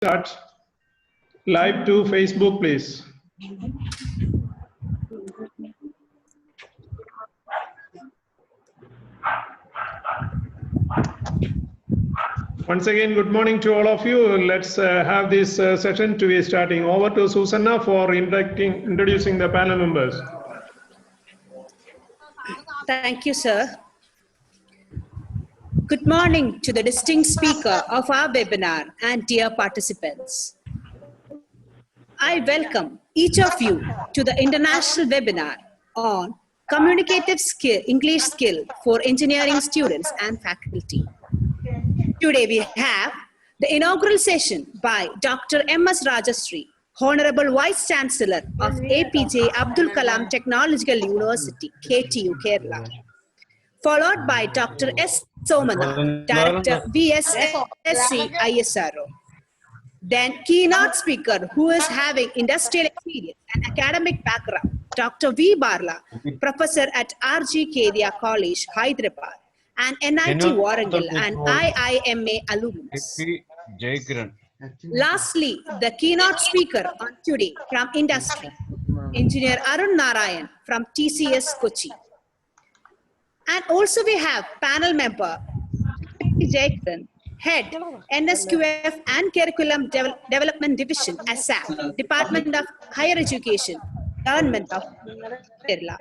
Start live to Facebook, please. Once again, good morning to all of you. Let's have this session to be starting. Over to Susanna for introducing the panel members. Thank you, sir. Good morning to the distinct speaker of our webinar and dear participants. I welcome each of you to the international webinar on communicative skill, English skill for engineering students and faculty. Today we have the inaugural session by Dr. M.S. Rajasree, Honorable Vice Chancellor of APJ Abdul Kalam Technological University, KTU, Kerala, followed by Dr. S. Somanath, Director, VSSC, ISRO. Then keynote speaker who is having industrial experience and academic background, Dr. V Bala, Professor at RG Kedia College, Hyderabad, and NIT Warangal and IIMA Alumnus. Lastly, the keynote speaker on today from industry, Engineer Arun Narayan from TCS Kochi. And also we have panel member, Jacob, Head, NSQF and Curriculum Development Division, ASAP, Department of Higher Education, Government of Kerala.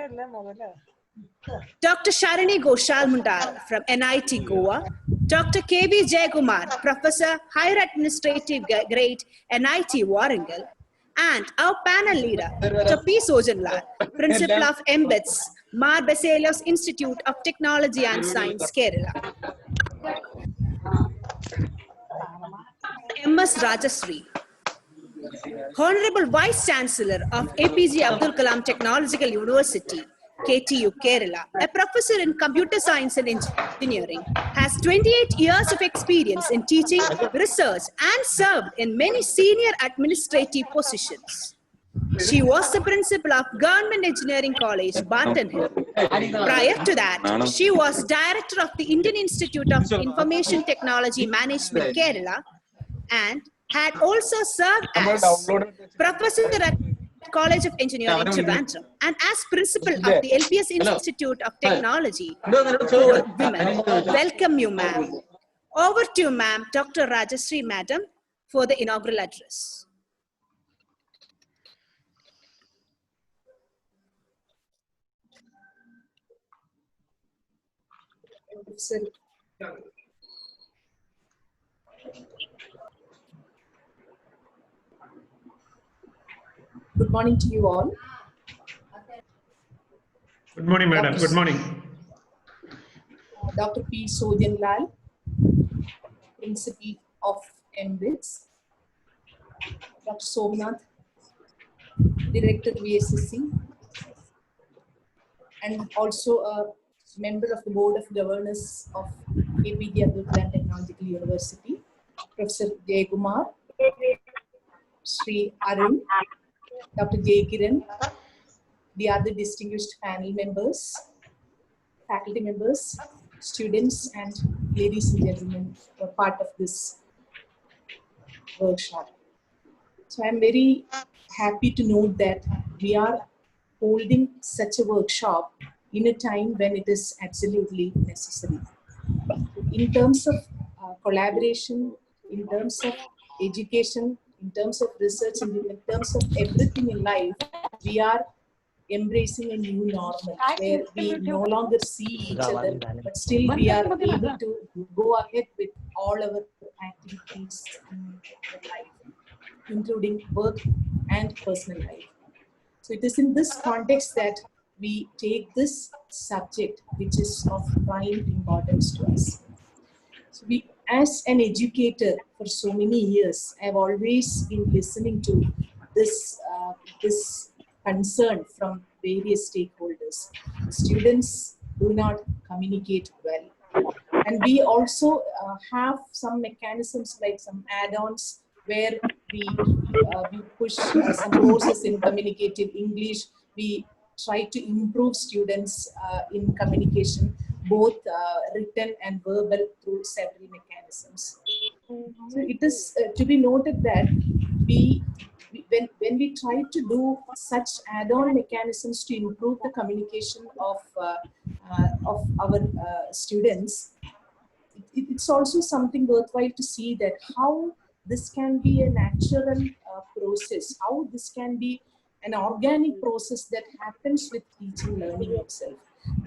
Dr. Sharini Ghoshal Mundar from NIT Goa, Dr. K.B. Jayakumar, Professor, Higher Administrative Grade, NIT Warangal, and our panel leader, Dr. P. Sojan, Principal of Mbits, Baselios Institute of Technology and Science, Kerala. M.S. Rajasree, Honorable Vice Chancellor of APJ Abdul Kalam Technological University, KTU, Kerala, a professor in computer science and engineering, has 28 years of experience in teaching, research, and served in many senior administrative positions. She was the principal of Government Engineering College, Barton Hill. Prior to that, she was director of the Indian Institute of Information Technology Management, Kerala, and had also served as professor at College of Engineering, Trivandrum, and as principal of the LPS Institute of Technology for Women. Welcome you, ma'am. Over to you, ma'am, Dr. Rajasree, madam, for the inaugural address. Good morning to you all. Good morning, madam. Good morning. Dr. P. Sojan Lal, Principal of Mbits. Dr. Somanath, Director VSSC, and also a member of the Board of Governors of APJ Abdul Kalam Technological University, Professor Jayakumar, Sri Arun, Dr. J. Kiran, the other distinguished panel members, faculty members, students, and ladies and gentlemen who are part of this workshop. So I'm very happy to note that we are holding such a workshop in a time when it is absolutely necessary. In terms of collaboration, in terms of education, in terms of research, and in terms of everything in life, we are embracing a new normal where we no longer see each other, but still we are able to go ahead with all our activities in life, including work and personal life. So it is in this context that we take this subject, which is of prime importance to us. So we, as an educator for so many years, I've always been listening to this, this concern from various stakeholders. Students do not communicate well. And we also have some mechanisms like some add-ons where we push some courses in communicative English. We try to improve students in communication, both written and verbal, through several mechanisms. So it is to be noted that when we try to do such add-on mechanisms to improve the communication of our students, it's also something worthwhile to see that how this can be a natural process, how this can be an organic process that happens with teaching learning itself.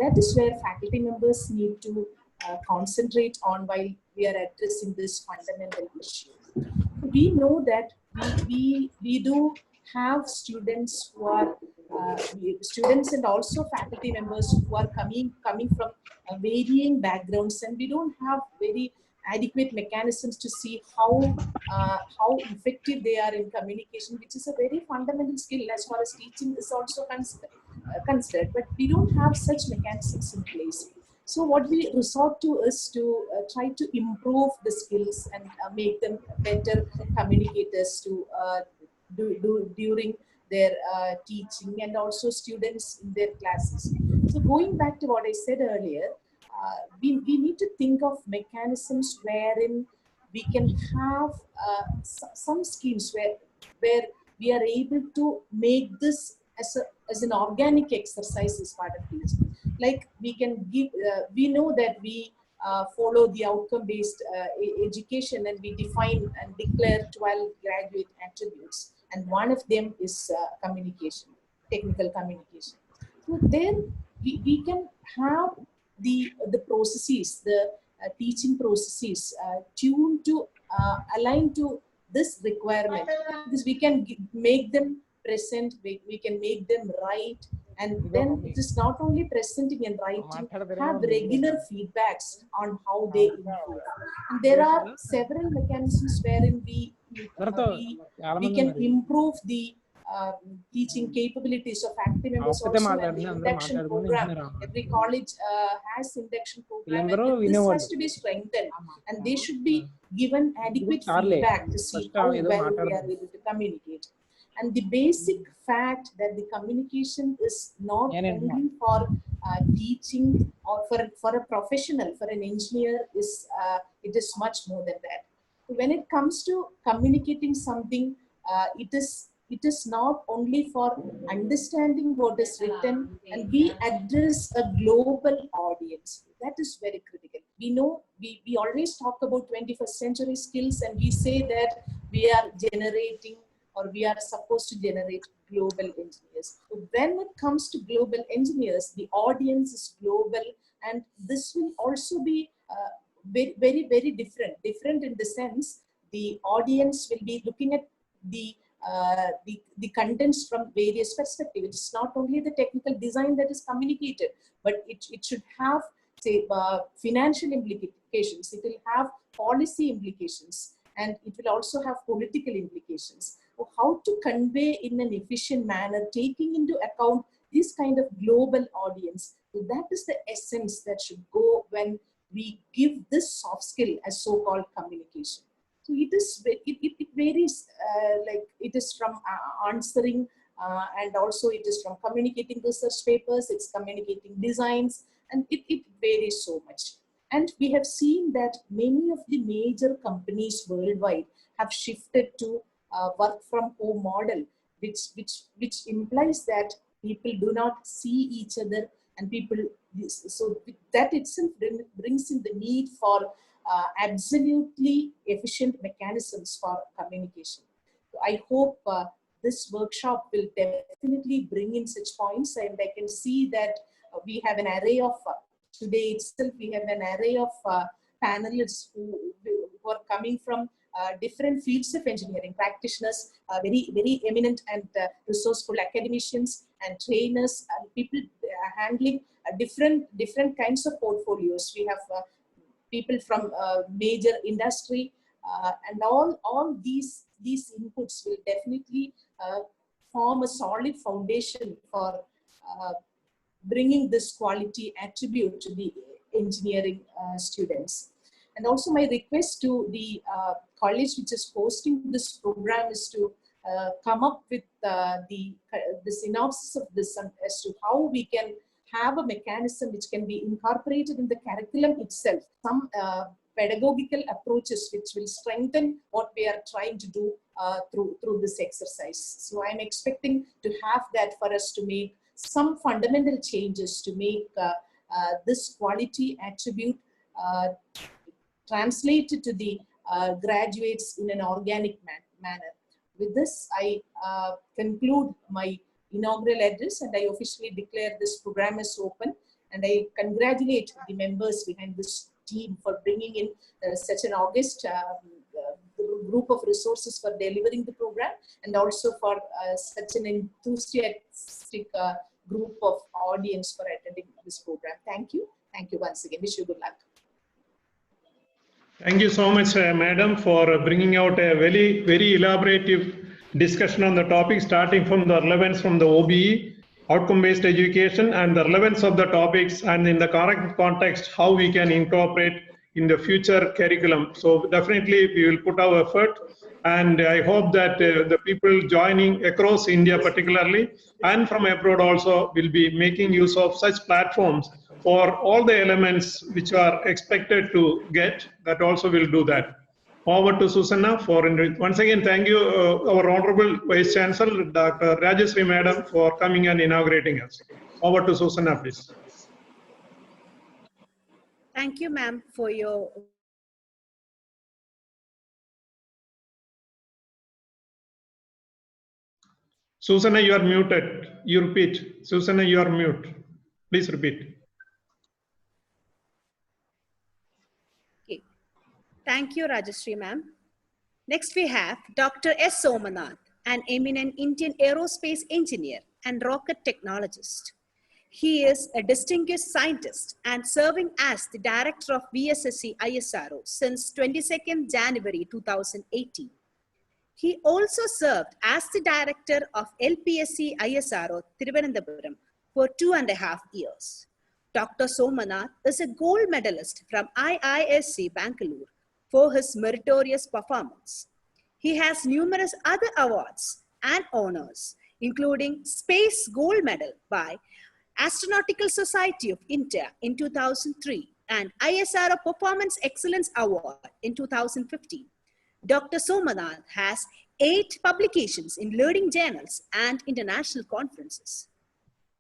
That is where faculty members need to concentrate on while we are addressing this fundamental issue. We know that we do have students who are students and also faculty members who are coming from varying backgrounds, and we don't have very adequate mechanisms to see how effective they are in communication, which is a very fundamental skill as far as teaching is also considered. But we don't have such mechanisms in place. So what we resort to is to try to improve the skills and make them better communicators to do during their teaching, and also students in their classes. So going back to what I said earlier, we need to think of mechanisms wherein we can have some schemes where we are able to make this as an organic exercise as part of teaching. Like we can give, we know that we follow the outcome-based education, and we define and declare 12 graduate attributes, and one of them is communication, technical communication. So then we can have the processes, the teaching processes tuned to align to this requirement, because we can make them present, we can make them right, and then it is not only presenting and writing, have regular feedbacks on how they improve. And there are several mechanisms wherein we can improve the teaching capabilities of faculty members also, and the induction program. Every college has induction program, and this has to be strengthened, and they should be given adequate feedback to see how well they are able to communicate. And the basic fact that the communication is not only for teaching or for a professional, for an engineer, is it is much more than that. When it comes to communicating something, it is not only for understanding what is written, and we address a global audience. That is very critical. We know we always talk about 21st century skills, and we say that we are generating, or we are supposed to generate, global engineers. So when it comes to global engineers, the audience is global, and this will also be very, very, very different. Different in the sense, the audience will be looking at the contents from various perspectives. It's not only the technical design that is communicated, but it should have, say, financial implications. It will have policy implications, and it will also have political implications. So how to convey in an efficient manner, taking into account this kind of global audience. So that is the essence that should go when we give this soft skill as so-called communication. So it varies, like it is from answering, and also it is from communicating research papers, it's communicating designs, and it varies so much. And we have seen that many of the major companies worldwide have shifted to work from home model, which implies that people do not see each other, and people, so that itself brings in the need for absolutely efficient mechanisms for communication. So I hope this workshop will definitely bring in such points, and I can see that we have an array of, today itself we have an array of panelists who are coming from different fields of engineering, practitioners, very, very eminent and resourceful academicians and trainers, and people handling different kinds of portfolios. We have people from major industry, and all these inputs will definitely form a solid foundation for bringing this quality attribute to the engineering students. And also my request to the college which is hosting this program is to come up with the synopsis of this as to how we can have a mechanism which can be incorporated in the curriculum itself. Some pedagogical approaches which will strengthen what we are trying to do through this exercise. So I'm expecting to have that for us to make some fundamental changes to make this quality attribute translated to the graduates in an organic manner. With this, I conclude my inaugural address and I officially declare this program is open, and I congratulate the members behind this team for bringing in such an august group of resources for delivering the program, and also for such an enthusiastic group of audience for attending this program. Thank you. Thank you once again. Wish you good luck. Thank you so much, Madam, for bringing out a very elaborative discussion on the topic, starting from the relevance from the OBE, outcome-based education, and the relevance of the topics, and in the correct context, how we can incorporate in the future curriculum. So definitely we will put our effort, and I hope that the people joining across India particularly, and from abroad also, will be making use of such platforms for all the elements which are expected to get, that also will do that. Over to Susanna for, once again, thank you, our Honorable Vice Chancellor, Dr. Rajasree Madam, for coming and inaugurating us. Over to Susanna, please. Thank you, ma'am, for your Susanna, you are muted. You repeat. Susanna, you are mute. Please repeat. Okay. Thank you, Rajasree, ma'am. Next, we have Dr. S. Somanath, an eminent Indian aerospace engineer and rocket technologist. He is a distinguished scientist and serving as the director of VSSC ISRO since 22nd January 2018. He also served as the director of LPSC ISRO Thiruvananthapuram for 2.5 years. Dr. Somanath is a gold medalist from IISc Bangalore for his meritorious performance. He has numerous other awards and honors, including Space Gold Medal by Astronautical Society of India in 2003 and ISRO Performance Excellence Award in 2015. Dr. Somanath has 8 publications in learning journals and international conferences.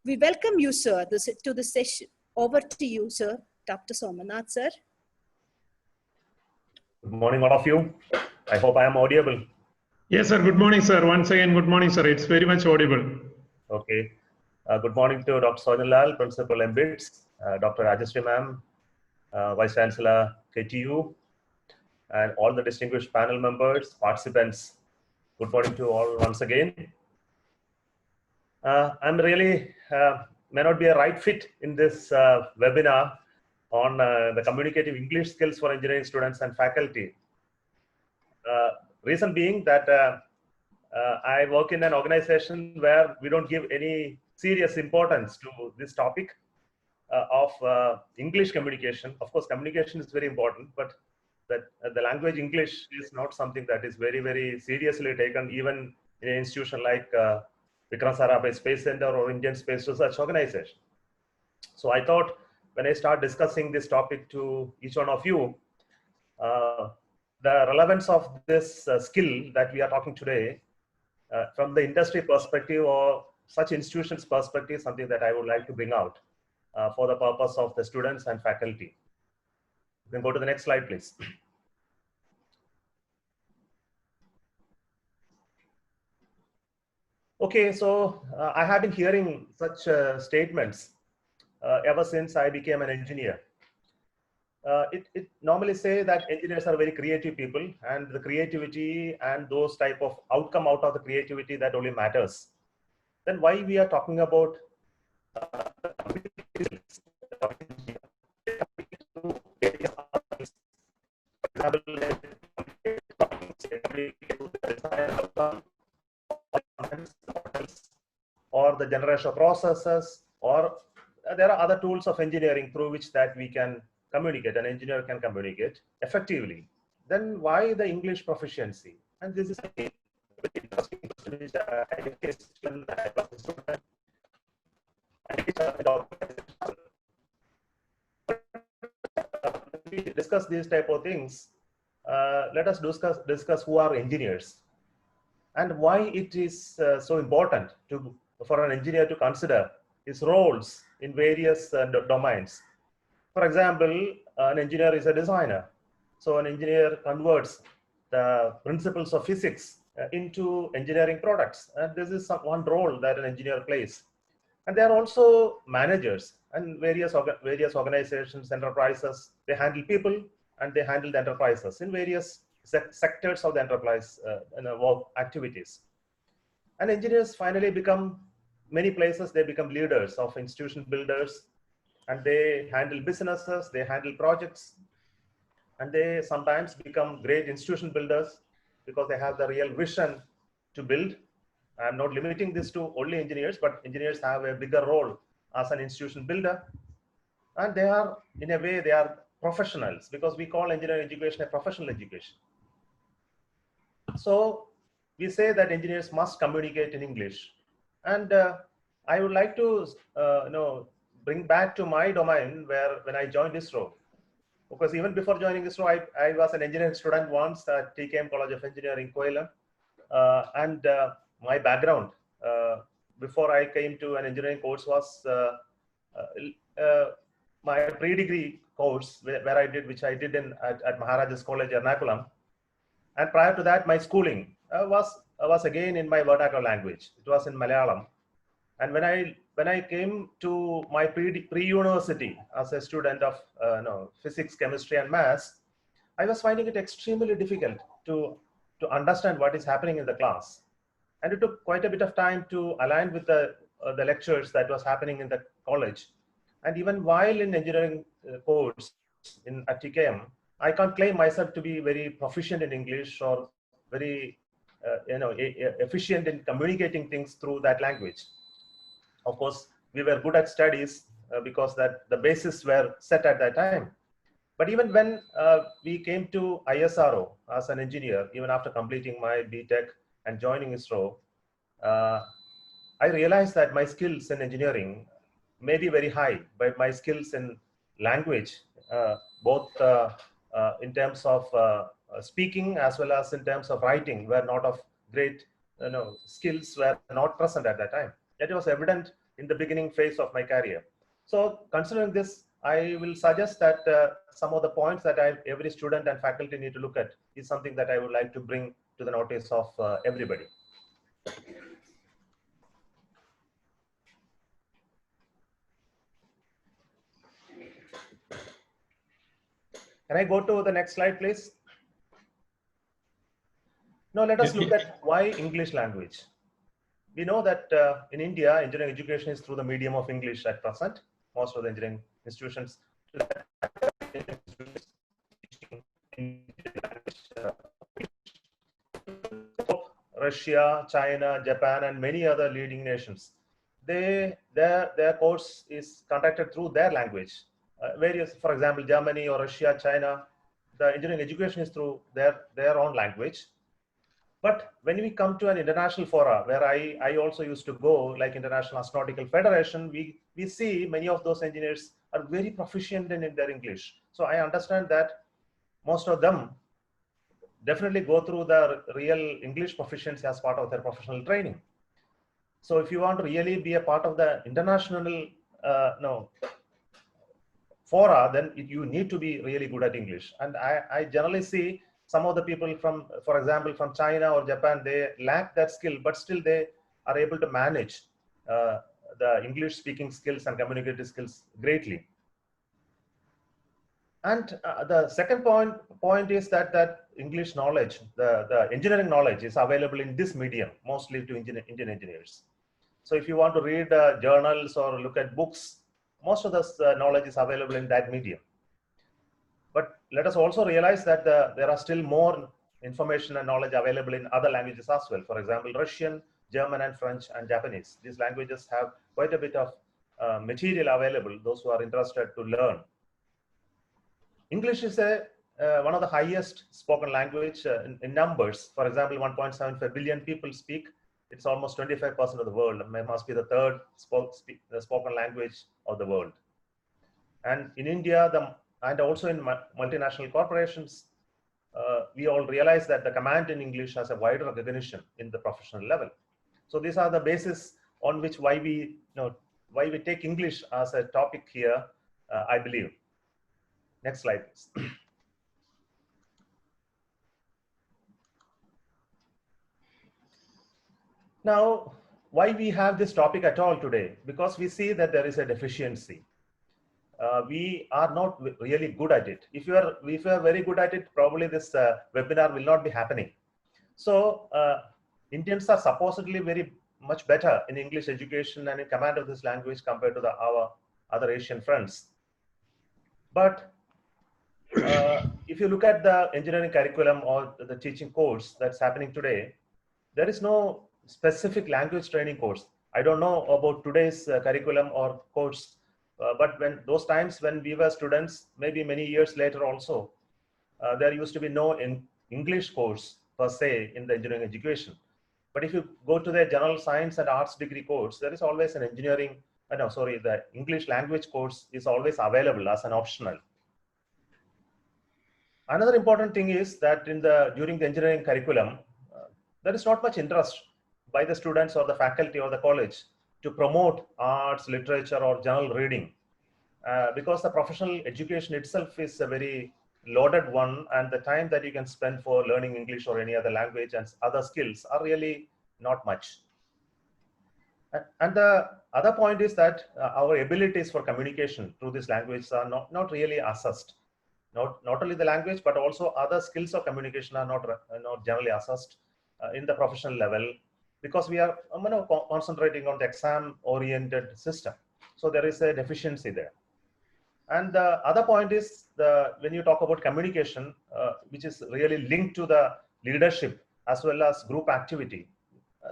We welcome you, sir, to the session. Over to you, sir. Dr. Somanath, sir. Good morning, all of you. I hope I am audible. Yes, sir. Good morning, sir. Once again, good morning, sir. It's very much audible. Okay. Good morning to Dr. Sojan, Principal Mbits, Dr. Rajasree ma'am, Vice Chancellor KTU, and all the distinguished panel members, participants. Good morning to all once again. I'm really, may not be a right fit in this webinar on the communicative English skills for engineering students and faculty. Reason being that I work in an organization where we don't give any serious importance to this topic of English communication. Of course, communication is very important, but that the language English is not something that is very seriously taken, even in an institution like Vikram Sarabhai Space Center or Indian Space Research Organization. So I thought when I start discussing this topic to each one of you, the relevance of this skill that we are talking today from the industry perspective or such institutions perspective, something that I would like to bring out for the purpose of the students and faculty. You can go to the next slide, please. Okay, so I have been hearing such statements ever since I became an engineer. It normally say that engineers are very creative people, and the creativity and those type of outcome out of the creativity that only matters. Then why we are talking about or the generation of processes, or there are other tools of engineering through which that we can communicate, an engineer can communicate effectively. Then why the English proficiency? And this is a very interesting question which I faced when I was a student. we discuss these type of things, let us discuss who are engineers and why it is so important for an engineer to consider his roles in various domains. For example, an engineer is a designer. So an engineer converts the principles of physics into engineering products. And this is one role that an engineer plays. And they are also managers and various organizations, enterprises. They handle people and they handle the enterprises in various sectors of the enterprise work activities. And engineers finally become, many places, they become leaders of institution builders, and they handle businesses, they handle projects, and they sometimes become great institution builders because they have the real vision to build. I'm not limiting this to only engineers, but engineers have a bigger role as an institution builder. And they are, in a way, they are professionals because we call engineering education a professional education. So we say that engineers must communicate in English. And I would like to bring back to my domain when I joined ISRO. Because even before joining ISRO, I was an engineering student once at TKM College of Engineering, Kolam. My background before I came to an engineering course was my pre-degree course which I did at Maharaja's College, Ernakulam. And prior to that, my schooling was again in my vernacular language. It was in Malayalam. And when I came to my pre-university as a student of physics, chemistry, and maths, I was finding it extremely difficult to understand what is happening in the class. And it took quite a bit of time to align with the lectures that was happening in the college. And even while in engineering course at TKM, I can't claim myself to be very proficient in English or very efficient in communicating things through that language. Of course, we were good at studies because that the bases were set at that time. But even when we came to ISRO as an engineer, even after completing my BTech and joining ISRO, I realized that my skills in engineering may be very high, but my skills in language, both in terms of speaking as well as in terms of writing, were not of great, skills were not present at that time. That was evident in the beginning phase of my career. So considering this, I will suggest that some of the points that every student and faculty need to look at is something that I would like to bring to the notice of everybody. Can I go to the next slide, please? Now let us look at why English language. We know that in India, engineering education is through the medium of English at present. Most of the engineering institutions Russia, China, Japan, and many other leading nations. Their course is conducted through their language. For example, Germany or Russia, China, the engineering education is through their own language. But when we come to an international fora, where I also used to go, like International Astronautical Federation, we see many of those engineers are very proficient in their English. So I understand that most of them definitely go through the real English proficiency as part of their professional training. So if you want to really be a part of the international fora, then you need to be really good at English. And I generally see some of the people from, for example, from China or Japan, they lack that skill, but still they are able to manage the English speaking skills and communicative skills greatly. And the second point is that English knowledge, the engineering knowledge is available in this medium, mostly to Indian engineers. So if you want to read journals or look at books, most of this knowledge is available in that medium. But let us also realize that there are still more information and knowledge available in other languages as well. For example, Russian, German, and French and Japanese. These languages have quite a bit of material available, those who are interested to learn. English is one of the highest spoken language in numbers. For example, 1.75 billion people speak. It's almost 25% of the world. It must be the third spoken language of the world. And in India, and also in multinational corporations, we all realize that the command in English has a wider recognition in the professional level. So these are the basis on which why we take English as a topic here, I believe. Next slide, please. Now, why we have this topic at all today? Because we see that there is a deficiency. We are not really good at it. If you are very good at it, probably this webinar will not be happening. So Indians are supposedly very much better in English education and in command of this language compared to our other Asian friends. But if you look at the engineering curriculum or the teaching course that's happening today, there is no specific language training course. I don't know about today's curriculum or course, but when those times when we were students, maybe many years later also, there used to be no English course per se in the engineering education. But if you go to the general science and arts degree course, there is always an engineering, the English language course is always available as an optional. Another important thing is that during the engineering curriculum, there is not much interest by the students or the faculty or the college to promote arts, literature, or general reading, because the professional education itself is a very loaded one, and the time that you can spend for learning English or any other language and other skills are really not much. And the other point is that our abilities for communication through this language are not really assessed. Not only the language, but also other skills of communication are not generally assessed in the professional level, because we are concentrating on the exam-oriented system. So there is a deficiency there. And the other point is when you talk about communication, which is really linked to the leadership as well as group activity,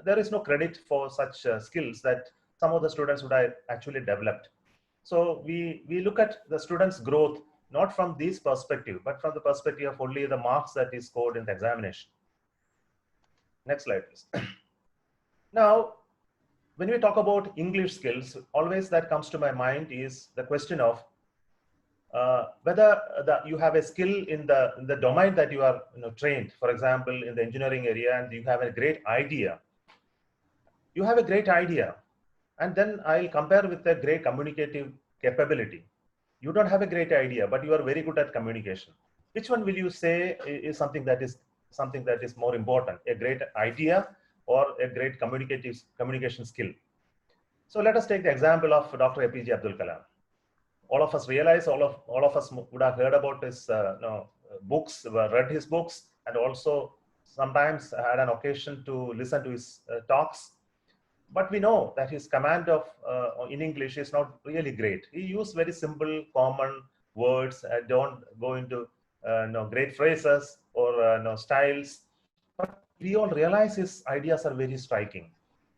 there is no credit for such skills that some of the students would have actually developed. So we look at the students' growth not from this perspective, but from the perspective of only the marks that is scored in the examination. Next slide, please. Now, when we talk about English skills, always that comes to my mind is the question of whether you have a skill in the domain that you are trained. For example, in the engineering area, and you have a great idea. You have a great idea, and then I'll compare with a great communicative capability. You don't have a great idea, but you are very good at communication. Which one will you say is something that is more important, a great idea or a great communication skill? So let us take the example of Dr. APJ Abdul Kalam. All of us realize, all of us would have heard about his books, read his books, and also sometimes had an occasion to listen to his talks. But we know that his command in English is not really great. He used very simple, common words, don't go into great phrases or styles. But we all realize his ideas are very striking.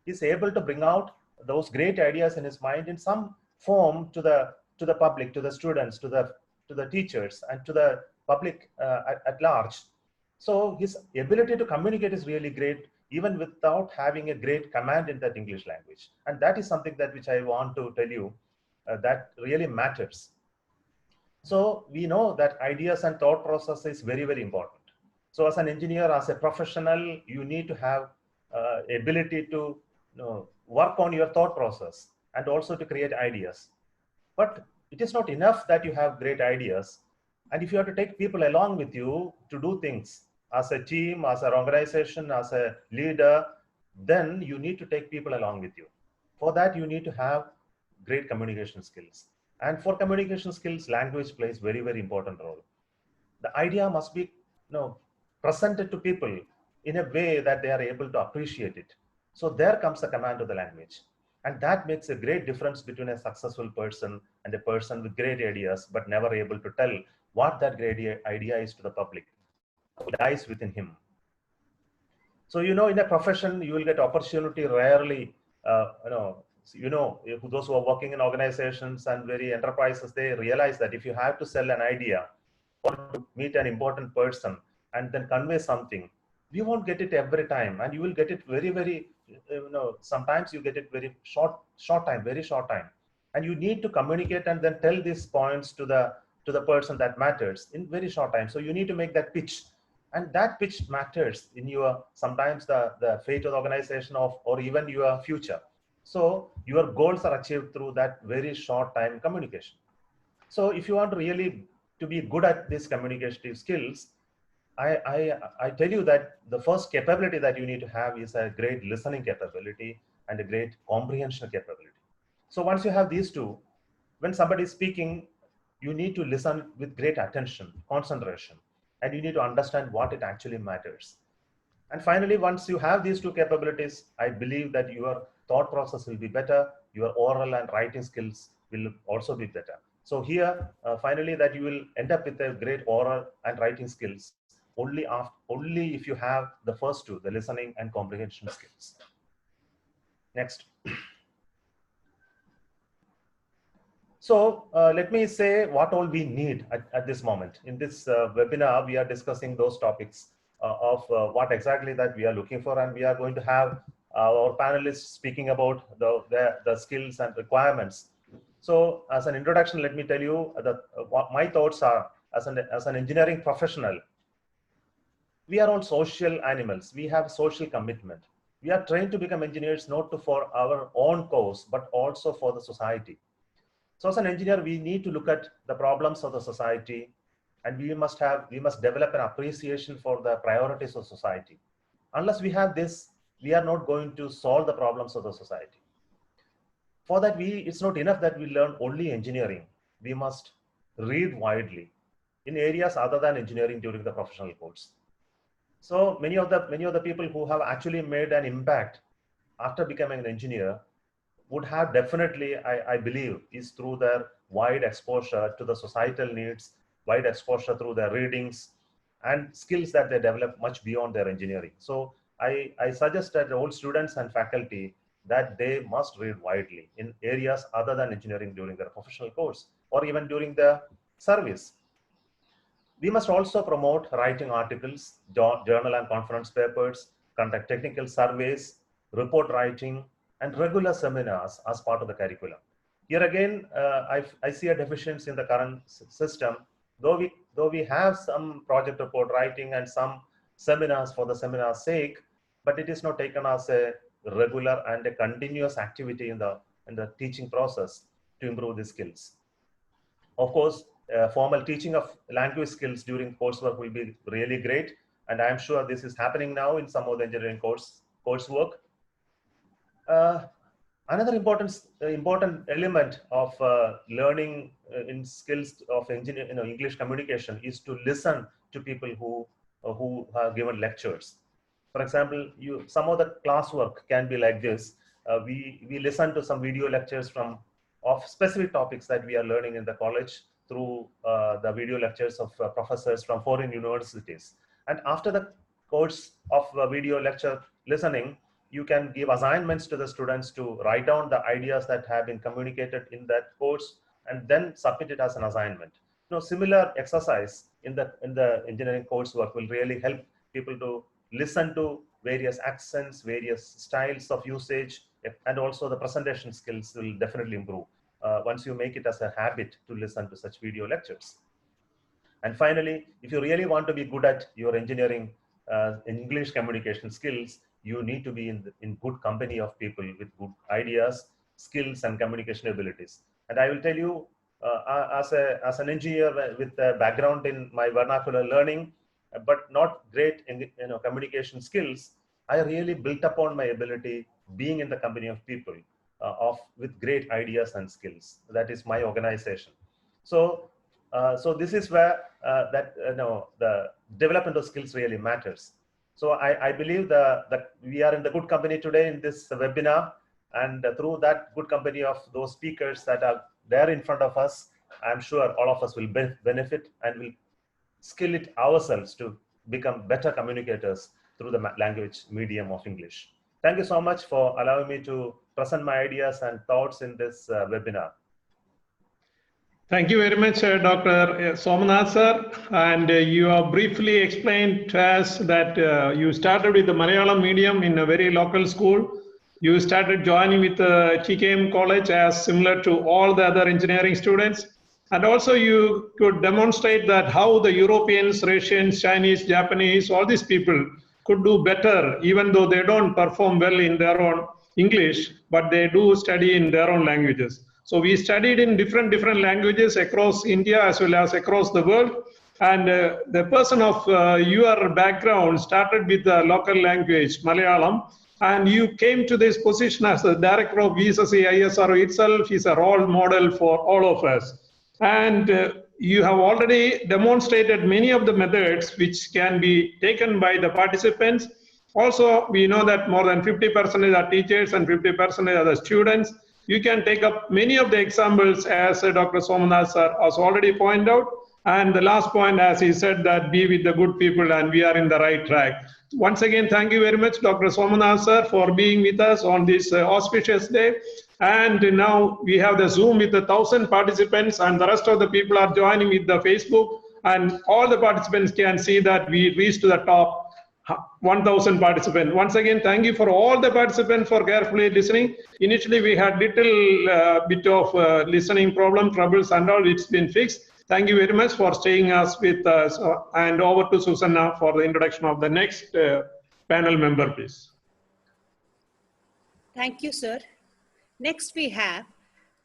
He's able to bring out those great ideas in his mind in some form to the public, to the students, to the teachers, and to the public at large. So his ability to communicate is really great, even without having a great command in that English language. And that is something which I want to tell you that really matters. So we know that ideas and thought process is very, very important. So as an engineer, as a professional, you need to have ability to work on your thought process and also to create ideas. But it is not enough that you have great ideas. And if you have to take people along with you to do things, as a team, as an organization, as a leader, then you need to take people along with you. For that, you need to have great communication skills. And for communication skills, language plays very, very important role. The idea must be presented to people in a way that they are able to appreciate it. So there comes the command of the language. And that makes a great difference between a successful person and a person with great ideas, but never able to tell what that great idea is to the public. It lies within him. So, in a profession, you will get opportunity rarely, those who are working in organizations and very enterprises, they realize that if you have to sell an idea or to meet an important person and then convey something, you won't get it every time. And you will get it very, very, sometimes you get it very short time. And you need to communicate and then tell these points to the to the person that matters in very short time. So you need to make that pitch, and that pitch matters in your, sometimes the fate of the organization or even your future. So your goals are achieved through that very short time communication. So if you want really to be good at these communicative skills, I tell you that the first capability that you need to have is a great listening capability and a great comprehension capability. So once you have these two, when somebody is speaking, you need to listen with great attention, concentration, and you need to understand what it actually matters. And finally, once you have these two capabilities, I believe that your thought process will be better, your oral and writing skills will also be better. So here, finally, that you will end up with a great oral and writing skills only if you have the first two, the listening and comprehension skills. Next. So let me say what all we need at this moment. In this webinar, we are discussing those topics of what exactly that we are looking for, and we are going to have our panelists speaking about the skills and requirements. So as an introduction, let me tell you that what my thoughts are as an engineering professional. We are all social animals. We have social commitment. We are trained to become engineers not for our own cause, but also for the society. So as an engineer, we need to look at the problems of the society, and we must develop an appreciation for the priorities of society. Unless we have this, we are not going to solve the problems of the society. For that, it's not enough that we learn only engineering. We must read widely in areas other than engineering during the professional course. So many of the people who have actually made an impact after becoming an engineer would have definitely, I believe, is through their wide exposure to the societal needs, wide exposure through their readings and skills that they develop much beyond their engineering. So I suggest that all students and faculty that they must read widely in areas other than engineering during their professional course or even during their service. We must also promote writing articles, journal and conference papers, conduct technical surveys, report writing, and regular seminars as part of the curriculum. Here again, I see a deficiency in the current system. Though we have some project report writing and some seminars for the seminar's sake, but it is not taken as a regular and a continuous activity in the teaching process to improve the skills. Of course, formal teaching of language skills during coursework will be really great, and I am sure this is happening now in some of the engineering coursework. Another important element of learning in skills of English communication is to listen to people who have given lectures. For example, some of the classwork can be like this. We listen to some video lectures of specific topics that we are learning in the college through the video lectures of professors from foreign universities. And after the course of video lecture listening, you can give assignments to the students to write down the ideas that have been communicated in that course and then submit it as an assignment. Similar exercise in the engineering coursework will really help people to listen to various accents, various styles of usage, and also the presentation skills will definitely improve once you make it as a habit to listen to such video lectures. And finally, if you really want to be good at your engineering English communication skills, you need to be in good company of people with good ideas, skills, and communication abilities. And I will tell you, as an engineer with a background in my vernacular learning, but not great in communication skills, I really built upon my ability being in the company of people with great ideas and skills. That is my organization. So this is where the development of skills really matters. So I believe that we are in the good company today in this webinar, and through that good company of those speakers that are there in front of us, I'm sure all of us will benefit and will skill it ourselves to become better communicators through the language medium of English. Thank you so much for allowing me to present my ideas and thoughts in this webinar. Thank you very much, Dr. Somanath, sir. And you have briefly explained to us that you started with the Malayalam medium in a very local school. You started joining with TKM College as similar to all the other engineering students. And also you could demonstrate that how the Europeans, Russians, Chinese, Japanese, all these people could do better, even though they don't perform well in their own English, but they do study in their own languages. So we studied in different languages across India as well as across the world. And the person of your background started with the local language, Malayalam, and you came to this position as the director of VSSC ISRO itself is a role model for all of us. And you have already demonstrated many of the methods which can be taken by the participants. Also, we know that more than 50% are teachers and 50% are the students. You can take up many of the examples as Dr. Somanath sir has already pointed out. And the last point, as he said, that be with the good people and we are in the right track. Once again, thank you very much, Dr. Somanath sir, for being with us on this auspicious day. And now we have the Zoom with 1,000 participants and the rest of the people are joining with the Facebook. And all the participants can see that we reached to the top 1,000 participants. Once again, thank you for all the participants for carefully listening. Initially, we had little bit of listening problem, troubles and all. It's been fixed. Thank you very much for staying us with us. And over to Susanna for the introduction of the next panel member, please. Thank you, sir. Next, we have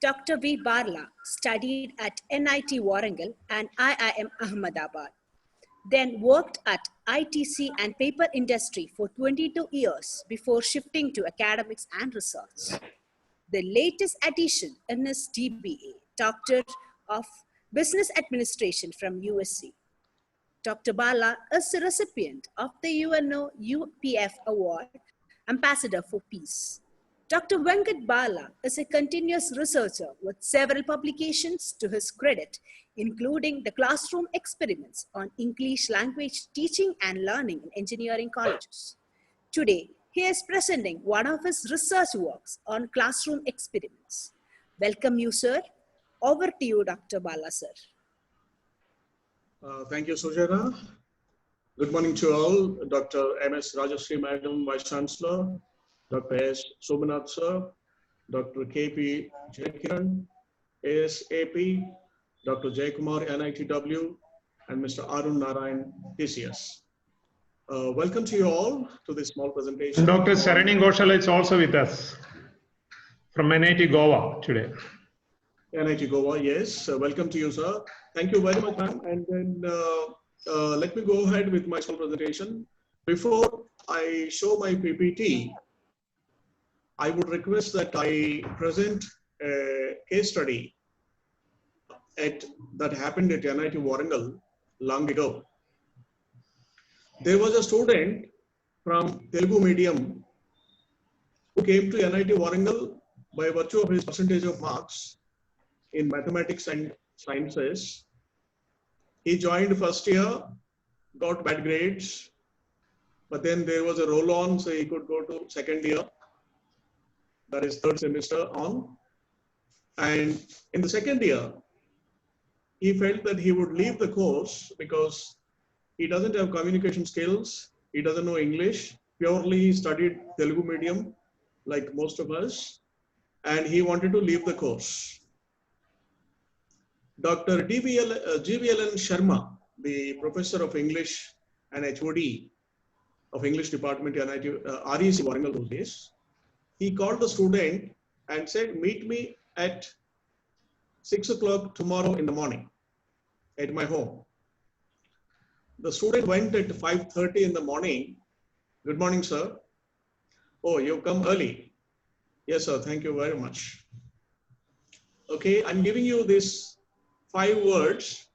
Dr. V Barla, studied at NIT Warangal and IIM Ahmedabad. Then worked at ITC and paper industry for 22 years before shifting to academics and research. The latest addition in his DBA, Doctor of Business Administration from USC. Dr. Bala is the recipient of the UNO UPF Award, Ambassador for Peace. Dr. Venkat Bala is a continuous researcher with several publications to his credit, including the classroom experiments on English language teaching and learning in engineering colleges. Today, he is presenting one of his research works on classroom experiments. Welcome you, sir. Over to you, Dr. Bala, sir. Thank you, Susanna. Good morning to all. Dr. M.S. Rajasree, Madam, Vice Chancellor, Dr. S. Somanath, sir, Dr. K.P. Jayakiran, ASAP, Dr. Jayakumar, NITW, and Mr. Arun Narayan, TCS. Welcome to you all to this small presentation. And Dr. Sarani Ghoshal is also with us from NIT Goa today. NIT Goa, yes. Welcome to you, sir. Thank you very much, ma'am. And then let me go ahead with my small presentation. Before I show my PPT, I would request that I present a case study that happened at NIT Warangal long ago. There was a student from Telugu medium who came to NIT Warangal by virtue of his percentage of marks in mathematics and sciences. He joined first year, got bad grades, but then there was a roll on, so he could go to second year, that is third semester on. And in the second year, he felt that he would leave the course because he doesn't have communication skills, he doesn't know English, purely he studied Telugu medium like most of us, and he wanted to leave the course. Dr. GVLN Sharma, the professor of English and HOD of English department at REC Warangal those days, he called the student and said, meet me at 6 o'clock tomorrow in the morning at my home. The student went at 5:30 in the morning. Good morning, sir. Oh, you've come early. Yes, sir. Thank you very much. Okay, I'm giving you these 5 words.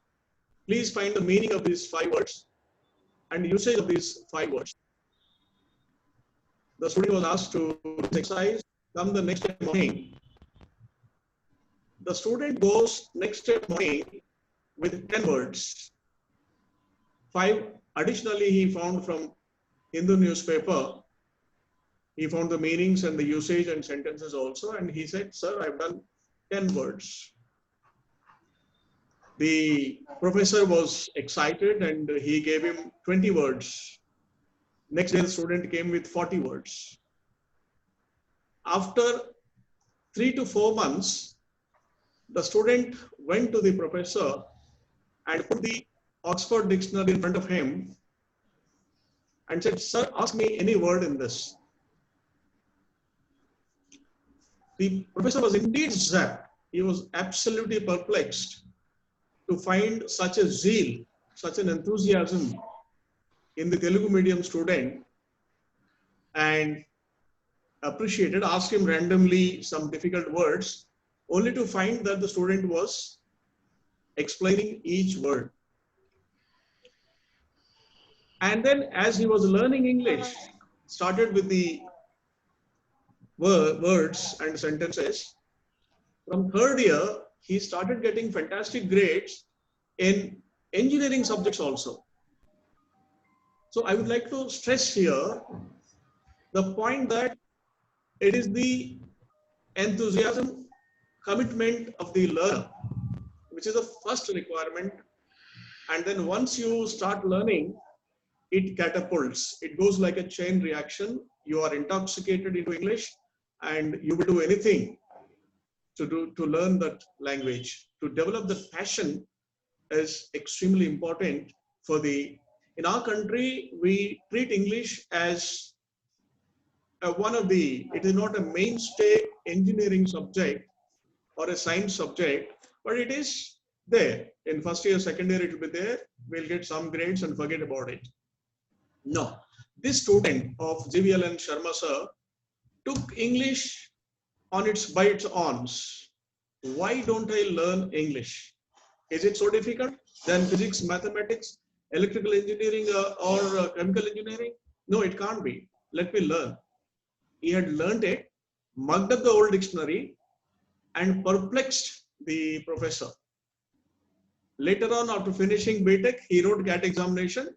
Please find the meaning of these 5 words and usage of these 5 words. The student was asked to do this exercise. Come the next morning. The student goes next morning with 10 words. 5 additionally he found from Hindu newspaper. He found the meanings and the usage and sentences also, and he said, sir, I've done 10 words. The professor was excited and he gave him 20 words. Next day the student came with 40 words. After 3 to 4 months, the student went to the professor and put the Oxford dictionary in front of him and said, "Sir, ask me any word in this." The professor was indeed zapped. He was absolutely perplexed to find such a zeal, such an enthusiasm in the Telugu medium student, and appreciated, asked him randomly some difficult words, only to find that the student was explaining each word. And then as he was learning English, started with the words and sentences. From third year, he started getting fantastic grades in engineering subjects also. So I would like to stress here the point that it is the enthusiasm, commitment of the learner, which is the first requirement. And then once you start learning, it catapults. It goes like a chain reaction. You are intoxicated into English and you will do anything to learn that language. To develop the passion is extremely important for the, in our country, we treat English as one of the, it is not a mainstay engineering subject or a science subject, but it is there. In first year, second year, it will be there. We'll get some grades and forget about it. No, this student of GVLN Sharma sir took English by its arms. Why don't I learn English? Is it so difficult than physics, mathematics, electrical engineering or chemical engineering? No, it can't be. Let me learn. He had learned it, mugged up the old dictionary and perplexed the professor. Later on, after finishing BTech, he wrote CAT examination.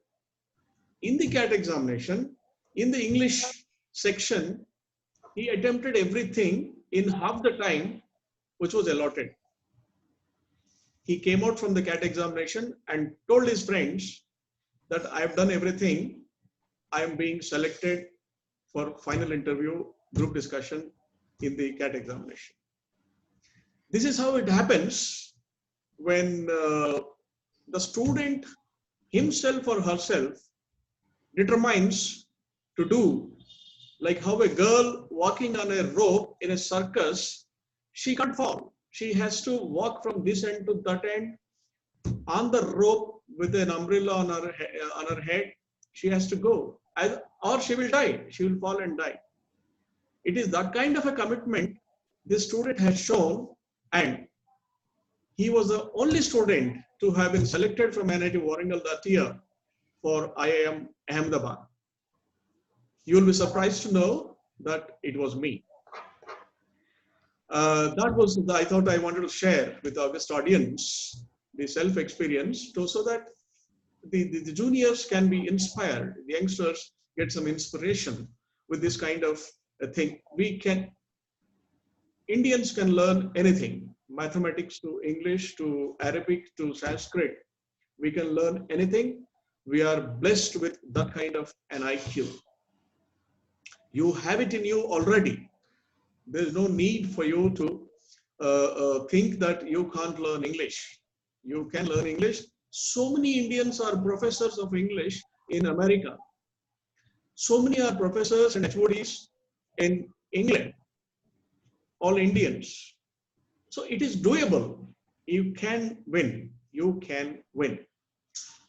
In the CAT examination, in the English section, he attempted everything in half the time which was allotted. He came out from the CAT examination and told his friends that I have done everything. I am being selected for final interview, group discussion in the CAT examination. This is how it happens when the student himself or herself determines to do, like how a girl walking on a rope in a circus, she can't fall. She has to walk from this end to that end on the rope with an umbrella on her head. She has to go, or she will die. She will fall and die. It is that kind of a commitment this student has shown, and he was the only student to have been selected from NIT Warangal that year for IIM Ahmedabad. You will be surprised to know that it was me. That was, I thought I wanted to share with our guest audience the self-experience so that the juniors can be inspired, the youngsters get some inspiration with this kind of a thing. Indians can learn anything, mathematics to English to Arabic to Sanskrit. We can learn anything. We are blessed with that kind of an IQ. You have it in you already. There is no need for you to think that you can't learn English. You can learn English. So many Indians are professors of English in America. So many are professors and HODs in England. All Indians. So it is doable. You can win. You can win.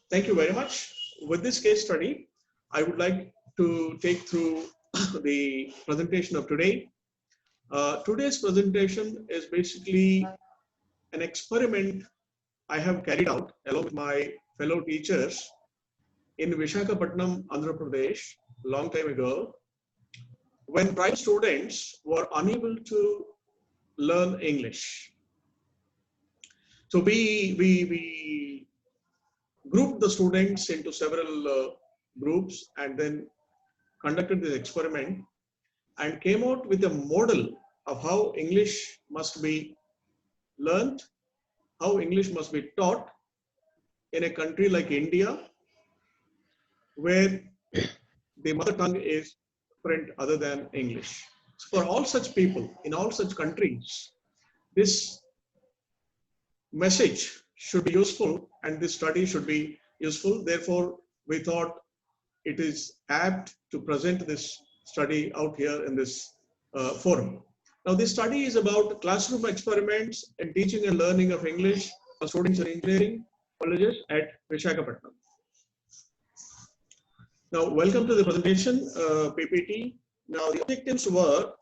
Thank you very much. With this case study, I would like to take through the presentation of today. Today's presentation is basically an experiment I have carried out along with my fellow teachers in Visakhapatnam, Andhra Pradesh, long time ago, when private students were unable to learn English. So we grouped the students into several groups and then conducted this experiment and came out with a model of how English must be learned, how English must be taught in a country like India, where the mother tongue is different other than English. So for all such people, in all such countries, this message should be useful and this study should be useful. Therefore, we thought it is apt to present this study out here in this forum. Now, this study is about classroom experiments in teaching and learning of English for students in engineering colleges at Visakhapatnam. Now, welcome to the presentation, PPT. Now, the objectives were,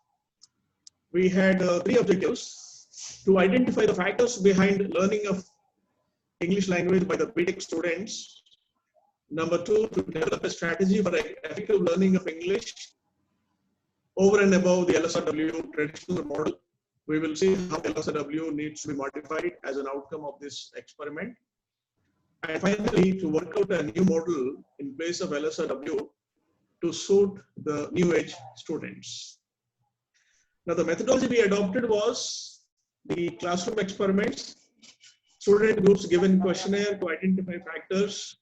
we had 3 objectives: to identify the factors behind learning of English language by the BTech students. Number 2, to develop a strategy for effective learning of English over and above the LSRW traditional model. We will see how LSRW needs to be modified as an outcome of this experiment. And finally, to work out a new model in place of LSRW to suit the new age students. Now, the methodology we adopted was the classroom experiments. Student groups given questionnaire to identify factors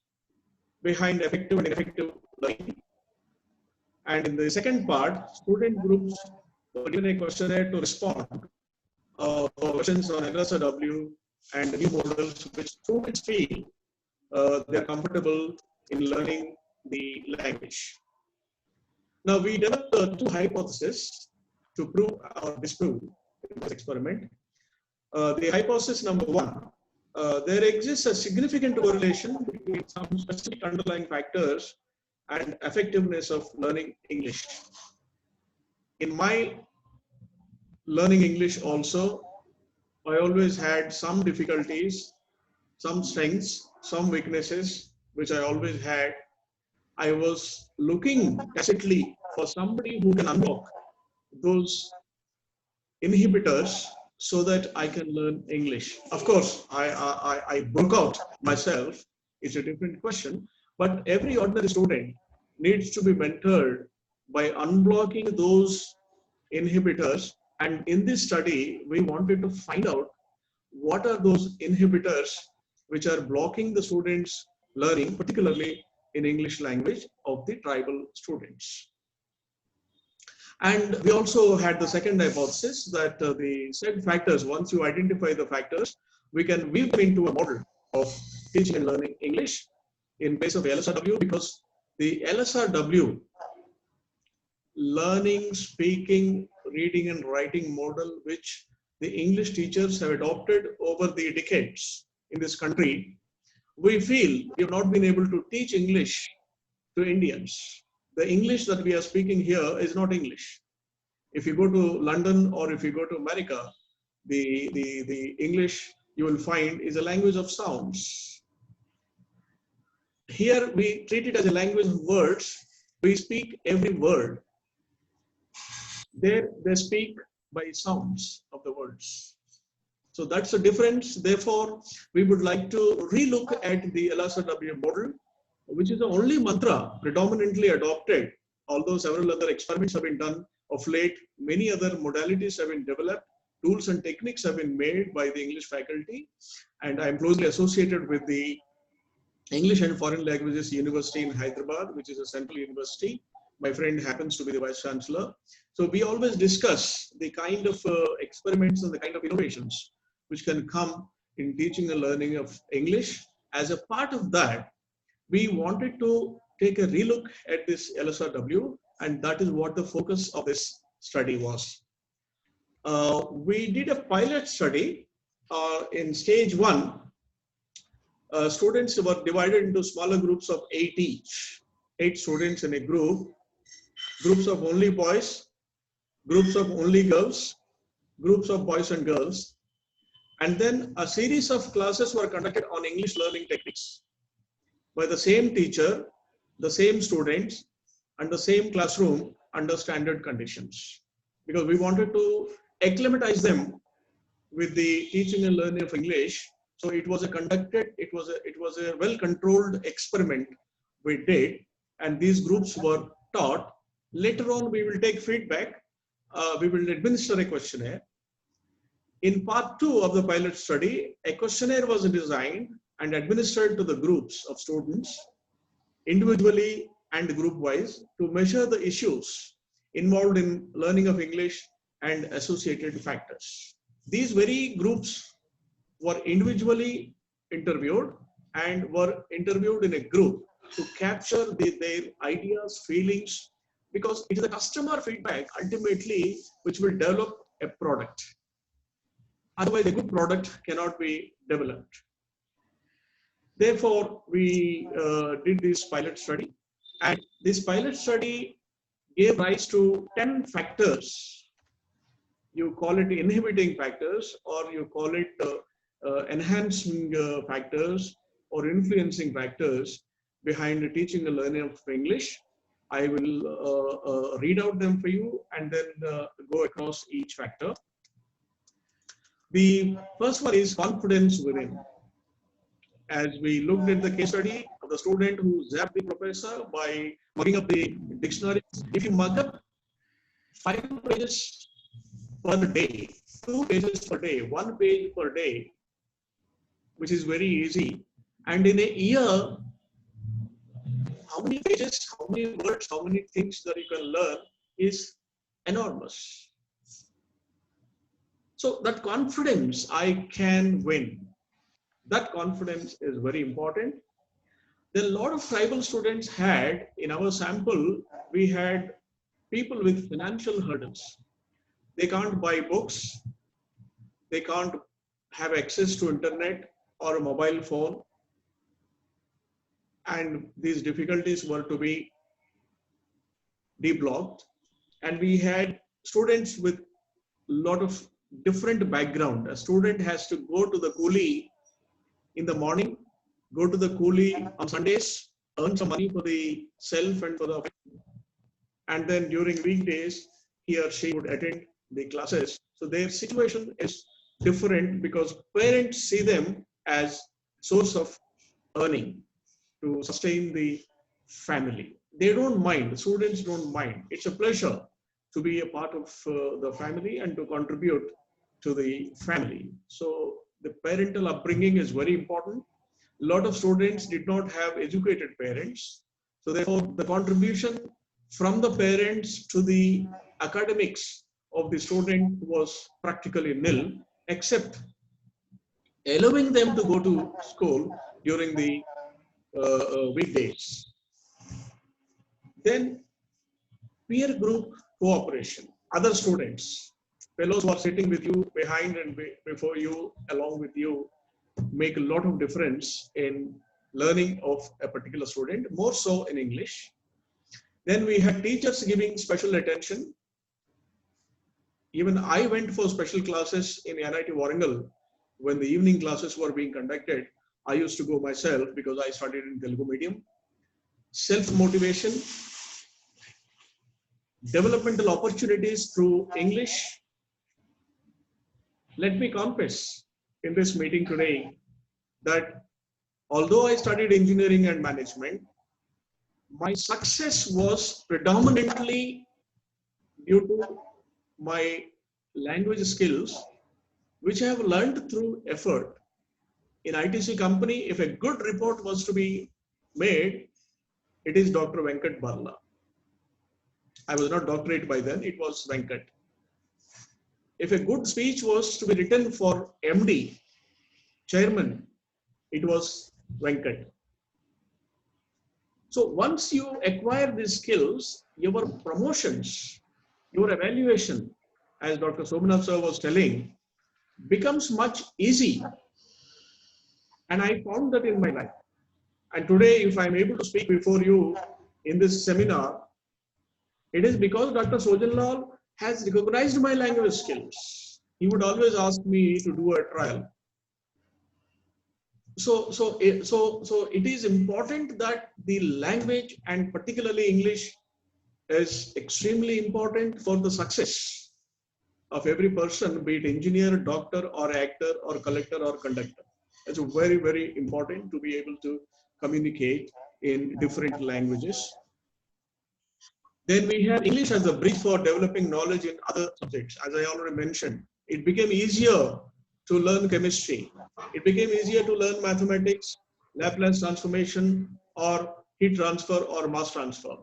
behind effective and ineffective learning. And in the second part, student groups were given a questionnaire to respond for questions on LSRW and new models which students feel they are comfortable in learning the language. Now, we developed 2 hypotheses to prove or disprove this experiment. The hypothesis number 1, there exists a significant correlation between some specific underlying factors and effectiveness of learning English. In my learning English also, I always had some difficulties, some strengths, some weaknesses, which I always had. I was looking tacitly for somebody who can unlock those inhibitors so that I can learn English. Of course, I broke out myself. It's a different question, but every ordinary student needs to be mentored by unblocking those inhibitors. And in this study, we wanted to find out what are those inhibitors which are blocking the students' learning, particularly in English language of the tribal students. And we also had the second hypothesis that the said factors, once you identify the factors, we can weave them into a model of teaching and learning English in place of LSRW, because the LSRW learning, speaking, reading and writing model, which the English teachers have adopted over the decades in this country, we feel we have not been able to teach English to Indians. The English that we are speaking here is not English. If you go to London or if you go to America, the English you will find is a language of sounds. Here we treat it as a language of words. We speak every word. There they speak by sounds of the words. So that's the difference. Therefore, we would like to relook at the LSRW model, which is the only mantra predominantly adopted, although several other experiments have been done of late. Many other modalities have been developed, tools and techniques have been made by the English faculty, and I am closely associated with the English and Foreign Languages University in Hyderabad, which is a central university. My friend happens to be the Vice Chancellor. So we always discuss the kind of experiments and the kind of innovations which can come in teaching and learning of English. As a part of that, we wanted to take a relook at this LSRW, and that is what the focus of this study was. We did a pilot study in stage 1. Students were divided into smaller groups of 8 each. 8 students in a group, groups of only boys, groups of only girls, groups of boys and girls. And then a series of classes were conducted on English learning techniques by the same teacher, the same students, and the same classroom under standard conditions. Because we wanted to acclimatize them with the teaching and learning of English. So it was a well-controlled experiment we did, and these groups were taught. Later on, we will take feedback. We will administer a questionnaire. In part 2 of the pilot study, a questionnaire was designed and administered to the groups of students individually and group-wise to measure the issues involved in learning of English and associated factors. These very groups were individually interviewed and were interviewed in a group to capture their ideas, feelings, because it is the customer feedback ultimately which will develop a product. Otherwise, a good product cannot be developed. Therefore, we did this pilot study, and this pilot study gave rise to 10 factors. You call it inhibiting factors, or you call it enhancing factors, or influencing factors behind the teaching and learning of English. I will read out them for you and then go across each factor. The first one is confidence within. As we looked at the case study of the student who zapped the professor by mugging up the dictionary. If you mug up 5 pages per day, 2 pages per day, 1 page per day, which is very easy, and in a year, how many pages, how many words, how many things that you can learn is enormous. So that confidence, I can win. That confidence is very important. Then a lot of tribal students had, in our sample, we had people with financial hurdles. They can't buy books. They can't have access to internet or a mobile phone. And these difficulties were to be deblocked. And we had students with a lot of different background. A student has to go to the coolie in the morning, go to the coolie on Sundays, earn some money for the self and for the, and then during weekdays, he or she would attend the classes. So their situation is different because parents see them as source of earning to sustain the family. They don't mind, students don't mind. It's a pleasure to be a part of the family and to contribute to the family. So the parental upbringing is very important. A lot of students did not have educated parents. So therefore, the contribution from the parents to the academics of the student was practically nil, except allowing them to go to school during the weekdays. Then peer group cooperation, other students, fellows who are sitting with you behind and before you, along with you, make a lot of difference in learning of a particular student, more so in English. Then we had teachers giving special attention. Even I went for special classes in NIT Warangal. When the evening classes were being conducted, I used to go myself because I studied in Telugu medium. Self-motivation, developmental opportunities through English. Let me confess in this meeting today that although I studied engineering and management, my success was predominantly due to my language skills, which I have learned through effort. In ITC company, if a good report was to be made, it is Dr. Venkat Barla. I was not doctorate by then, it was Venkat. If a good speech was to be written for MD, chairman, it was Venkat. So once you acquire these skills, your promotions, your evaluation, as Dr. Somanath sir was telling, becomes much easy. And I found that in my life. And today, if I'm able to speak before you in this seminar, it is because Dr. Sojan has recognized my language skills. He would always ask me to do a trial. So it is important that the language, and particularly English, is extremely important for the success of every person, be it engineer, doctor, or actor, or collector, or conductor. It's very, very important to be able to communicate in different languages. Then we have English as a bridge for developing knowledge in other subjects. As I already mentioned, it became easier to learn chemistry. It became easier to learn mathematics, Laplace transformation, or heat transfer, or mass transfer.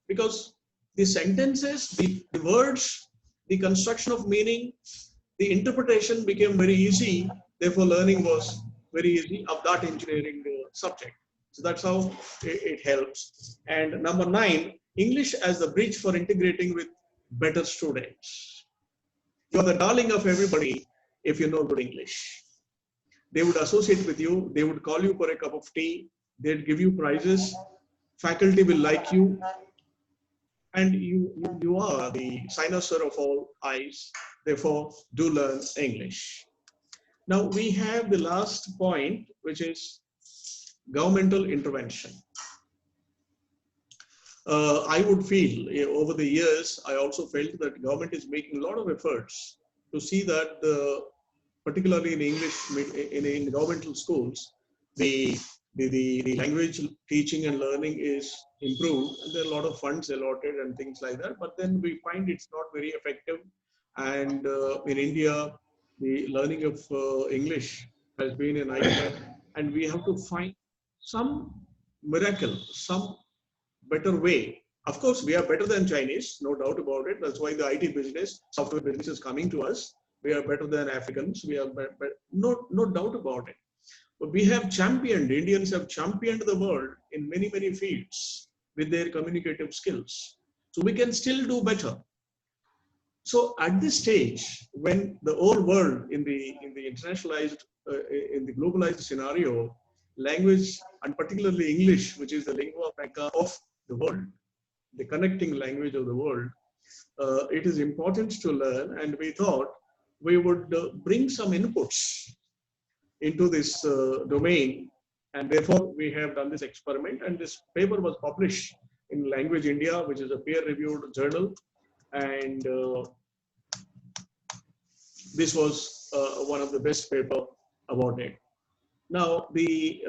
Because the sentences, the words, the construction of meaning, the interpretation became very easy Therefore, learning was very easy of that engineering subject. So that's how it helps. And number 9, English as the bridge for integrating with better students. You're the darling of everybody if you know good English. They would associate with you. They would call you for a cup of tea. They'd give you prizes. Faculty will like you. And you are the cynosure of all eyes. Therefore, do learn English. Now we have the last point, which is governmental intervention. I would feel over the years, I also felt that government is making a lot of efforts to see that particularly in English, in governmental schools, the language teaching and learning is improved. And there are a lot of funds allotted and things like that. But then we find it's not very effective. And in India, the learning of English has been an idea. And we have to find some miracle, some better way. Of course, we are better than Chinese, no doubt about it. That's why the IT business, software business is coming to us. We are better than Africans. We are no doubt about it. But we have championed, Indians have championed the world in many, many fields with their communicative skills. So we can still do better. So at this stage, when the whole world in the internationalized, in the globalized scenario, language and particularly English, which is the lingua franca of the world, the connecting language of the world, it is important to learn, and we thought we would bring some inputs into this domain, and therefore we have done this experiment, and this paper was published in Language India, which is a peer-reviewed journal, and this was one of the best paper about it. Now, for the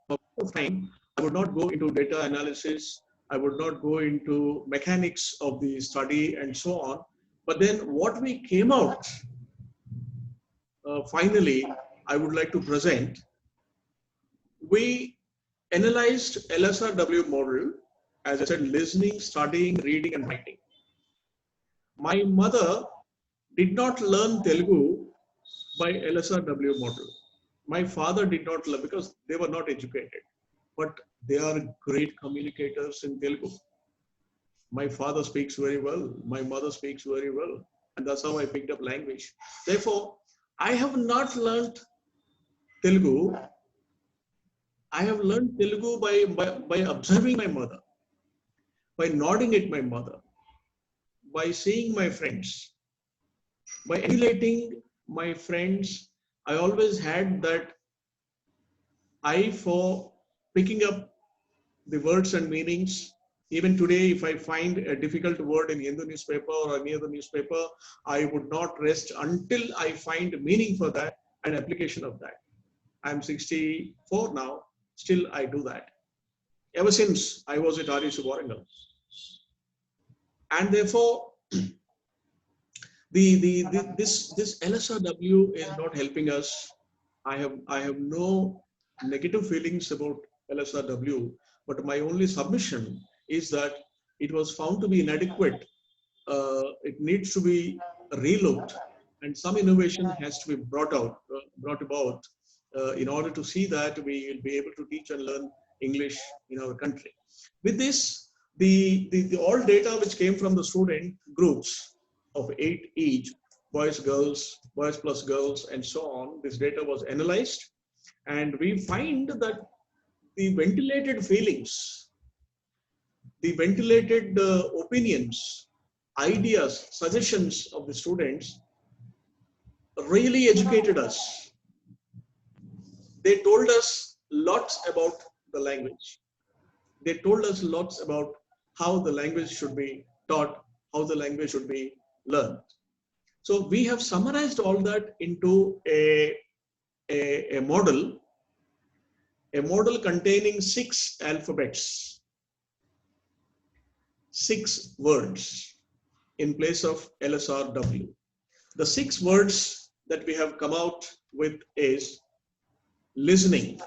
purpose of time, I would not go into data analysis. I would not go into mechanics of the study and so on. But then what we came out, finally, I would like to present. We analyzed LSRW model, as I said, listening, studying, reading, and writing. My mother did not learn Telugu by LSRW model. My father did not learn because they were not educated, but they are great communicators in Telugu. My father speaks very well. My mother speaks very well. And that's how I picked up language. Therefore, I have not learned Telugu. I have learned Telugu by observing my mother, by nodding at my mother, by seeing my friends, by emulating my friends. I always had that eye for picking up the words and meanings. Even today, if I find a difficult word in Hindu newspaper or any other newspaper, I would not rest until I find meaning for that and application of that. I'm 64 now, still I do that. Ever since I was at Warangal. And therefore, this LSRW is not helping us. I have no negative feelings about LSRW, but my only submission is that it was found to be inadequate. It needs to be relooked, and some innovation has to be brought about in order to see that we will be able to teach and learn English in our country. With this, the all data which came from the student groups of 8 each, boys, girls, boys plus girls, and so on, this data was analyzed, and we find that the ventilated feelings, the ventilated opinions, ideas, suggestions of the students really educated us. They told us lots about the language. They told us lots about how the language should be taught, how the language should be learned. So we have summarized all that into a model containing 6 alphabets, 6 words in place of LSRW. The 6 words that we have come out with is listening.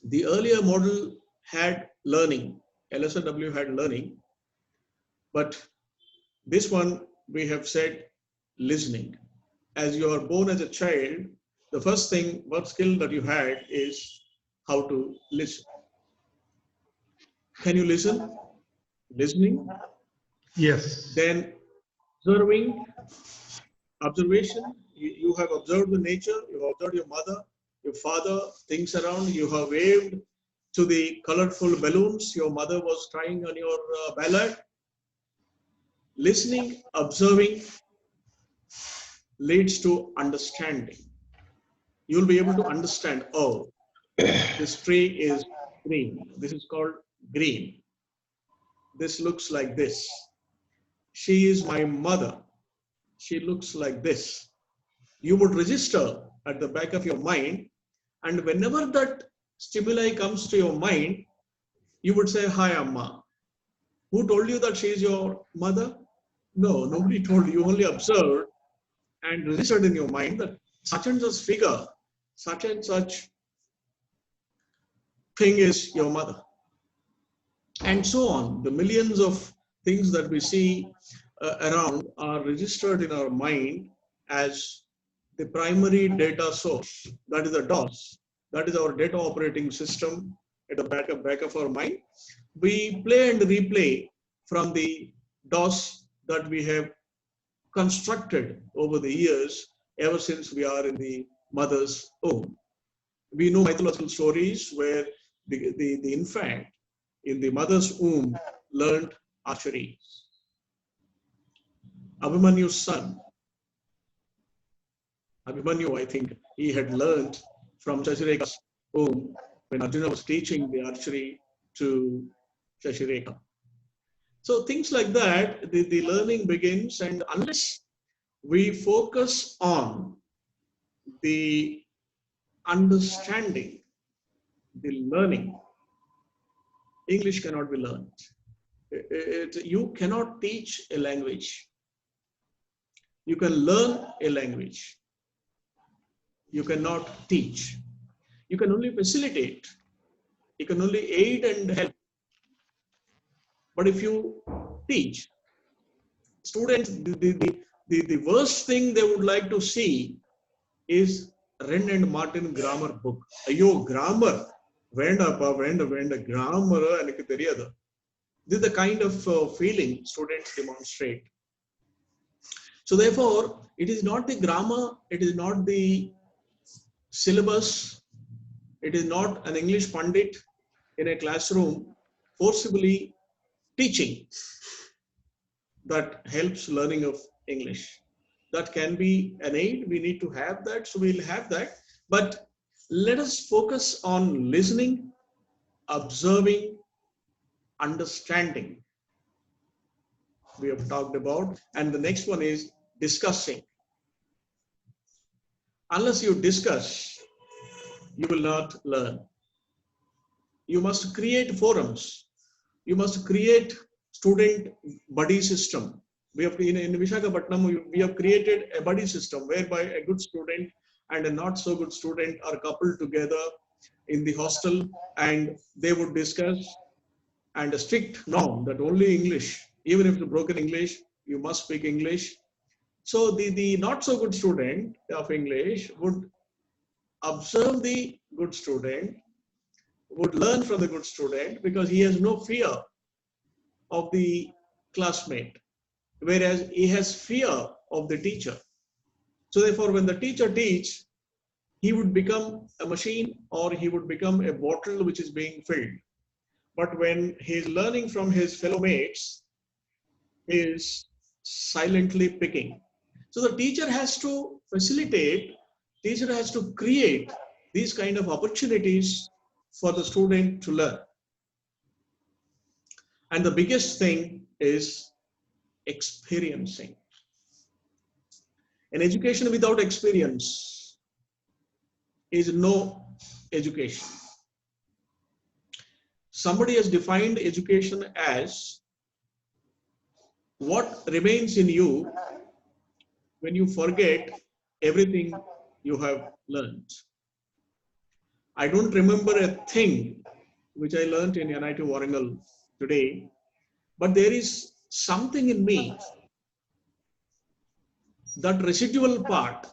The earlier model had learning, LSRW had learning, but this one we have said listening. as you are born as a child, the first thing, what skill that you had is how to listen. Can you listen? Listening. Yes. Then observation. You have observed the nature, you have observed your mother, your father, things around, you have waved to the colorful balloons your mother was trying on your ballad. Listening, observing leads to understanding. You'll be able to understand, oh, this tree is green. This is called green. This looks like this. She is my mother. She looks like this. You would register at the back of your mind, and whenever that stimuli comes to your mind, you would say, hi, Amma. Who told you that she is your mother? No, nobody told you. You only observed and registered in your mind that such and such figure, such and such thing is your mother. And so on. The millions of things that we see around are registered in our mind as the primary data source. That is the DOS. That is our data operating system at the back of our mind. We play and replay from the DOS that we have constructed over the years, ever since we are in the mother's womb. We know mythological stories where the infant in the mother's womb learned archery. Abhimanyu's son, Abhimanyu, I think, he had learned from Shashireka's womb when Arjuna was teaching the archery to Shashireka. So things like that, the learning begins, and unless we focus on the understanding, the learning, English cannot be learned. You cannot teach a language. You can learn a language. You cannot teach. You can only facilitate. You can only aid and help. But if you teach, students, the worst thing they would like to see is Wren and Martin grammar book. Ayyo, grammar. Venda, grammar, enakku theriyadu. This is the kind of feeling students demonstrate. So therefore, it is not the grammar, it is not the syllabus, it is not an English pundit in a classroom forcibly teaching that helps learning of English. That can be an aid, we need to have that, so we'll have that. But let us focus on listening, observing, understanding. We have talked about, and the next one is discussing. Unless you discuss, you will not learn. You must create forums. You must create student buddy system. We have in Visakhapatnam, we have created a buddy system whereby a good student and a not so good student are coupled together in the hostel, and they would discuss, and a strict norm that only English, even if it's broken English, you must speak English. So the not so good student of English would observe the good student, would learn from the good student, because he has no fear of the classmate, whereas he has fear of the teacher. So therefore, when the teacher teaches, he would become a machine, or he would become a bottle which is being filled. But when he is learning from his fellow mates, he is silently picking. So the teacher has to facilitate, teacher has to create these kind of opportunities for the student to learn. And the biggest thing is experiencing. An education without experience is no education. Somebody has defined education as what remains in you when you forget everything you have learned. I don't remember a thing which I learned in NIT Warangal today, but there is something in me that residual part,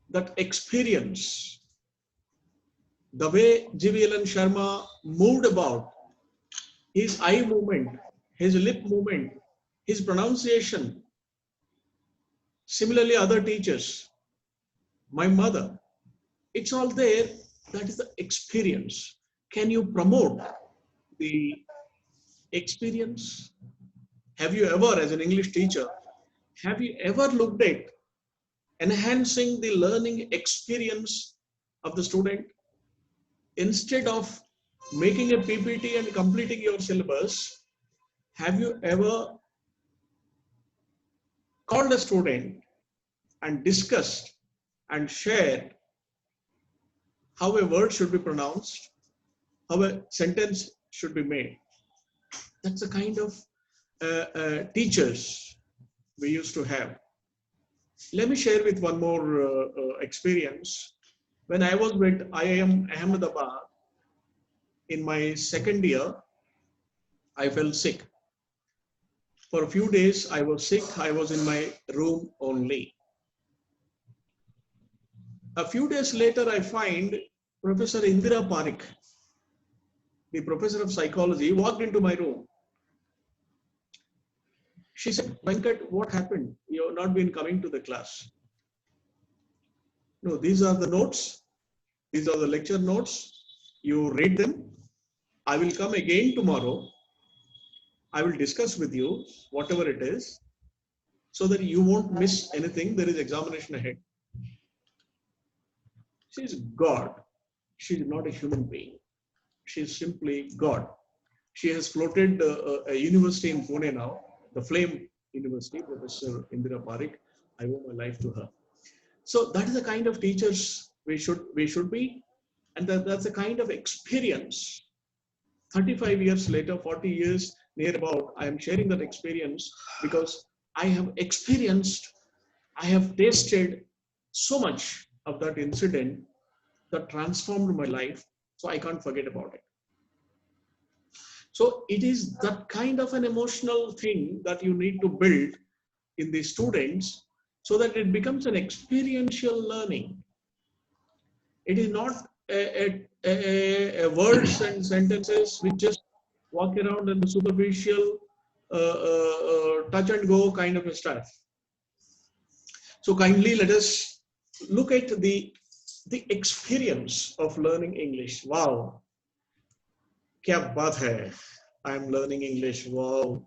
that experience, the way GVLN Sharma moved about, his eye movement, his lip movement, his pronunciation. Similarly, other teachers, my mother, it's all there. That is the experience. Can you promote the experience? Have you ever, as an English teacher, have you ever looked at enhancing the learning experience of the student? Instead of making a PPT and completing your syllabus, have you ever called a student and discussed and shared how a word should be pronounced, how a sentence should be made? That's the kind of teachers we used to have. Let me share with one more experience. When I was with IIM Ahmedabad in my second year, I fell sick. For a few days, I was sick. I was in my room only. A few days later, I find Professor Indira Parikh, the professor of psychology, walked into my room. She said, Venkat, what happened? You have not been coming to the class. No, these are the notes. These are the lecture notes. You read them. I will come again tomorrow. I will discuss with you whatever it is so that you won't miss anything. There is examination ahead. She is God. She is not a human being. She is simply God. She has floated a university in Pune now, the Flame University, Professor Indira Parikh. I owe my life to her. So that is the kind of teachers we should be, and that's the kind of experience. 35 years later, 40 years near about, I am sharing that experience because I have experienced, I have tasted so much of that incident that transformed my life, so I can't forget about it. So it is that kind of an emotional thing that you need to build in the students so that it becomes an experiential learning. It is not a words and sentences which just walk around in the superficial touch and go kind of a stuff. So kindly let us look at the experience of learning English. Wow, kya baat hai? I'm learning English. Wow,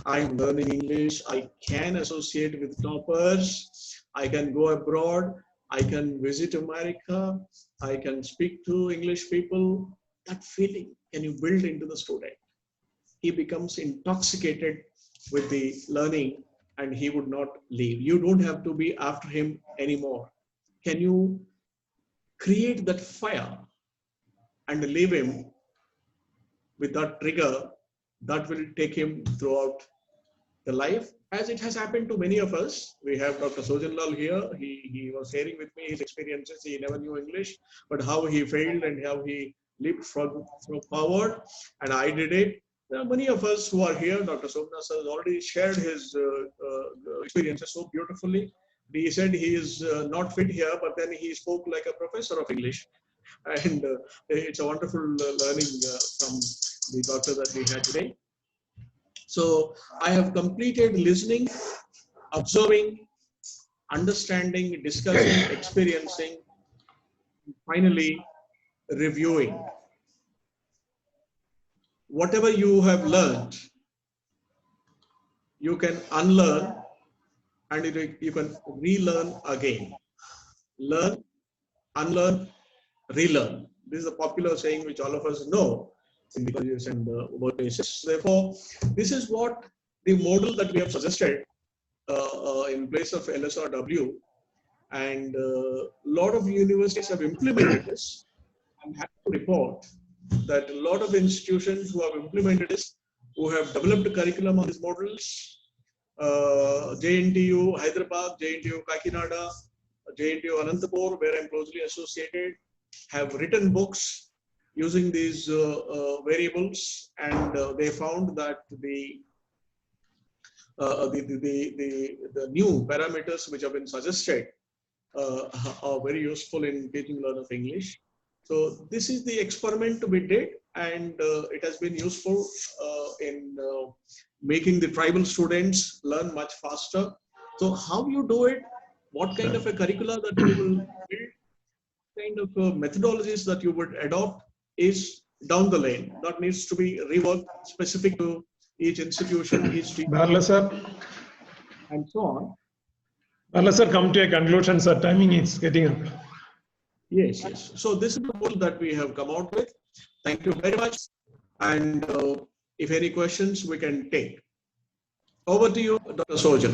I'm learning English. I can associate with toppers. I can go abroad. I can visit America. I can speak to English people. That feeling can you build into the student? He becomes intoxicated with the learning and he would not leave. You don't have to be after him anymore. Can you create that fire and leave him with that trigger that will take him throughout the life, as it has happened to many of us. We have Dr. Sojan here. He was sharing with me his experiences. He never knew English, but how he failed and how he leaped forward, and I did it. There are many of us who are here. Dr. Somanath has already shared his experiences so beautifully. He said he is not fit here, but then he spoke like a professor of English. And it's a wonderful learning from the doctor that we had today. So I have completed listening, observing, understanding, discussing, experiencing, finally reviewing. Whatever you have learned, you can unlearn and you can relearn again. Learn, unlearn, relearn. This is a popular saying which all of us know in the colleges and workplaces. Therefore, this is what the model that we have suggested in place of LSRW, and a lot of universities have implemented this. I'm happy to report that a lot of institutions who have implemented this, who have developed curriculum on these models, JNTU Hyderabad, JNTU Kakinada, JNTU Anantapur, where I'm closely associated, have written books using these variables, and they found that the the new parameters which have been suggested are very useful in teaching learn of English. So this is the experiment we did, and it has been useful in making the tribal students learn much faster. So how you do it, what kind of a curricula that you will build, kind of methodologies that you would adopt is down the lane. That needs to be reworked specific to each institution, each teacher, Barla sir, and so on. Barla sir, come to a conclusion, sir. Timing is getting up. Yes, yes. So this is the goal that we have come out with. Thank you very much. And if any questions, we can take. Over to you, Dr. Sojan.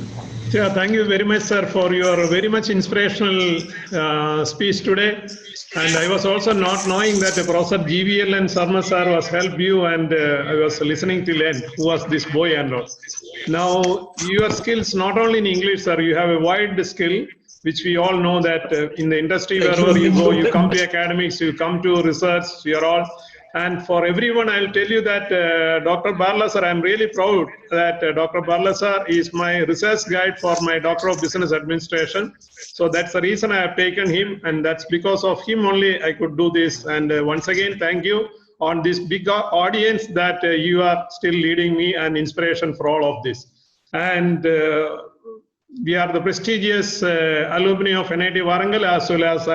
Yeah, thank you very much, sir, for your very much inspirational speech today. And I was also not knowing that Professor GVL and Sarma sir was helped you, and I was listening till end. Who was this boy and all? Now, your skills not only in English, sir, you have a wide skill, which we all know that in the industry, wherever you go, you come to academics, you come to research, you are all. And for everyone, I'll tell you that Dr. Barla sir, I'm really proud that Dr. Barla sir is my research guide for my Doctor of Business Administration. So that's the reason I have taken him, and that's because of him only I could do this. And once again, thank you on this big audience that you are still leading me and inspiration for all of this. And we are the prestigious alumni of NIT Warangal as well as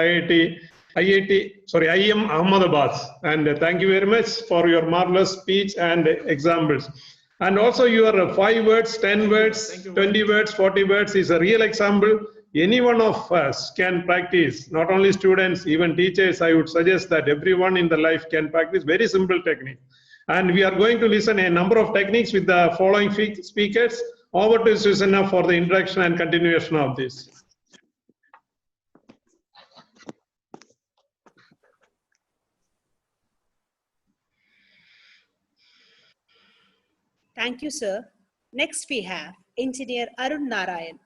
IIM Ahmedabad, and thank you very much for your marvelous speech and examples. And also your 5 words, 10 words, 20 words, 40 words is a real example. Any one of us can practice, not only students, even teachers. I would suggest that everyone in the life can practice very simple technique. And we are going to listen a number of techniques with the following speakers. Over to Susanna for the introduction and continuation of this. Thank you, sir. Next, we have Engineer Arun Narayan,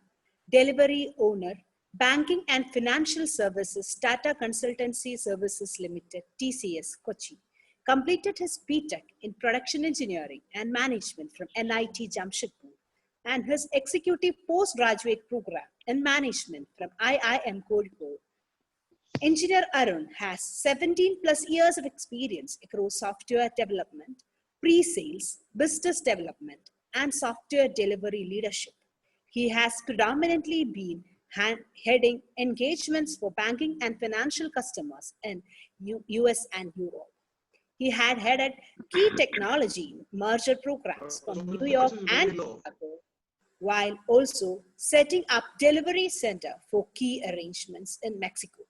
Delivery Owner, Banking and Financial Services, Tata Consultancy Services Limited, TCS, Kochi. Completed his BTech in Production Engineering and Management from NIT Jamshedpur and his Executive Postgraduate Program in Management from IIM Kolkata. Engineer Arun has 17 plus years of experience across software development, pre-sales, business development, and software delivery leadership. He has predominantly been heading engagements for banking and financial customers in US and Europe. He had headed key technology merger programs from New York and Chicago, while also setting up delivery center for key arrangements in Mexico.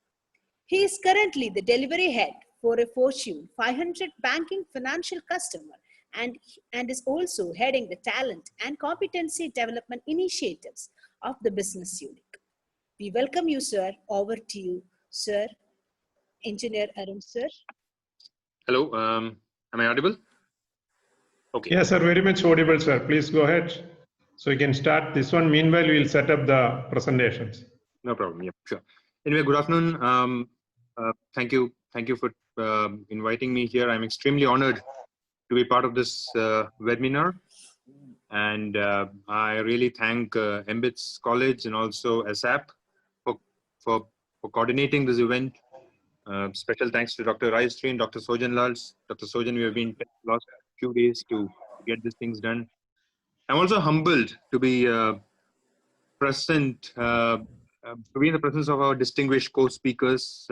He is currently the delivery head for a Fortune 500 banking financial customer and is also heading the talent and competency development initiatives of the business unit. We welcome you, sir. Over to you, sir. Engineer Arun, sir. Hello, am I audible? Okay. Yes, sir, very much audible, sir. Please go ahead. So you can start this one. Meanwhile, we'll set up the presentations. No problem. Yeah, sure. Anyway, good afternoon. Thank you for inviting me here. I'm extremely honored to be part of this webinar, and I really thank Mbits College and also ASAP for coordinating this event. Special thanks to Dr. Rajasree and Dr. Sojan Lals. Dr. Sojan, we have been last few days to get these things done. I'm also humbled to be present, to be in the presence of our distinguished co-speakers,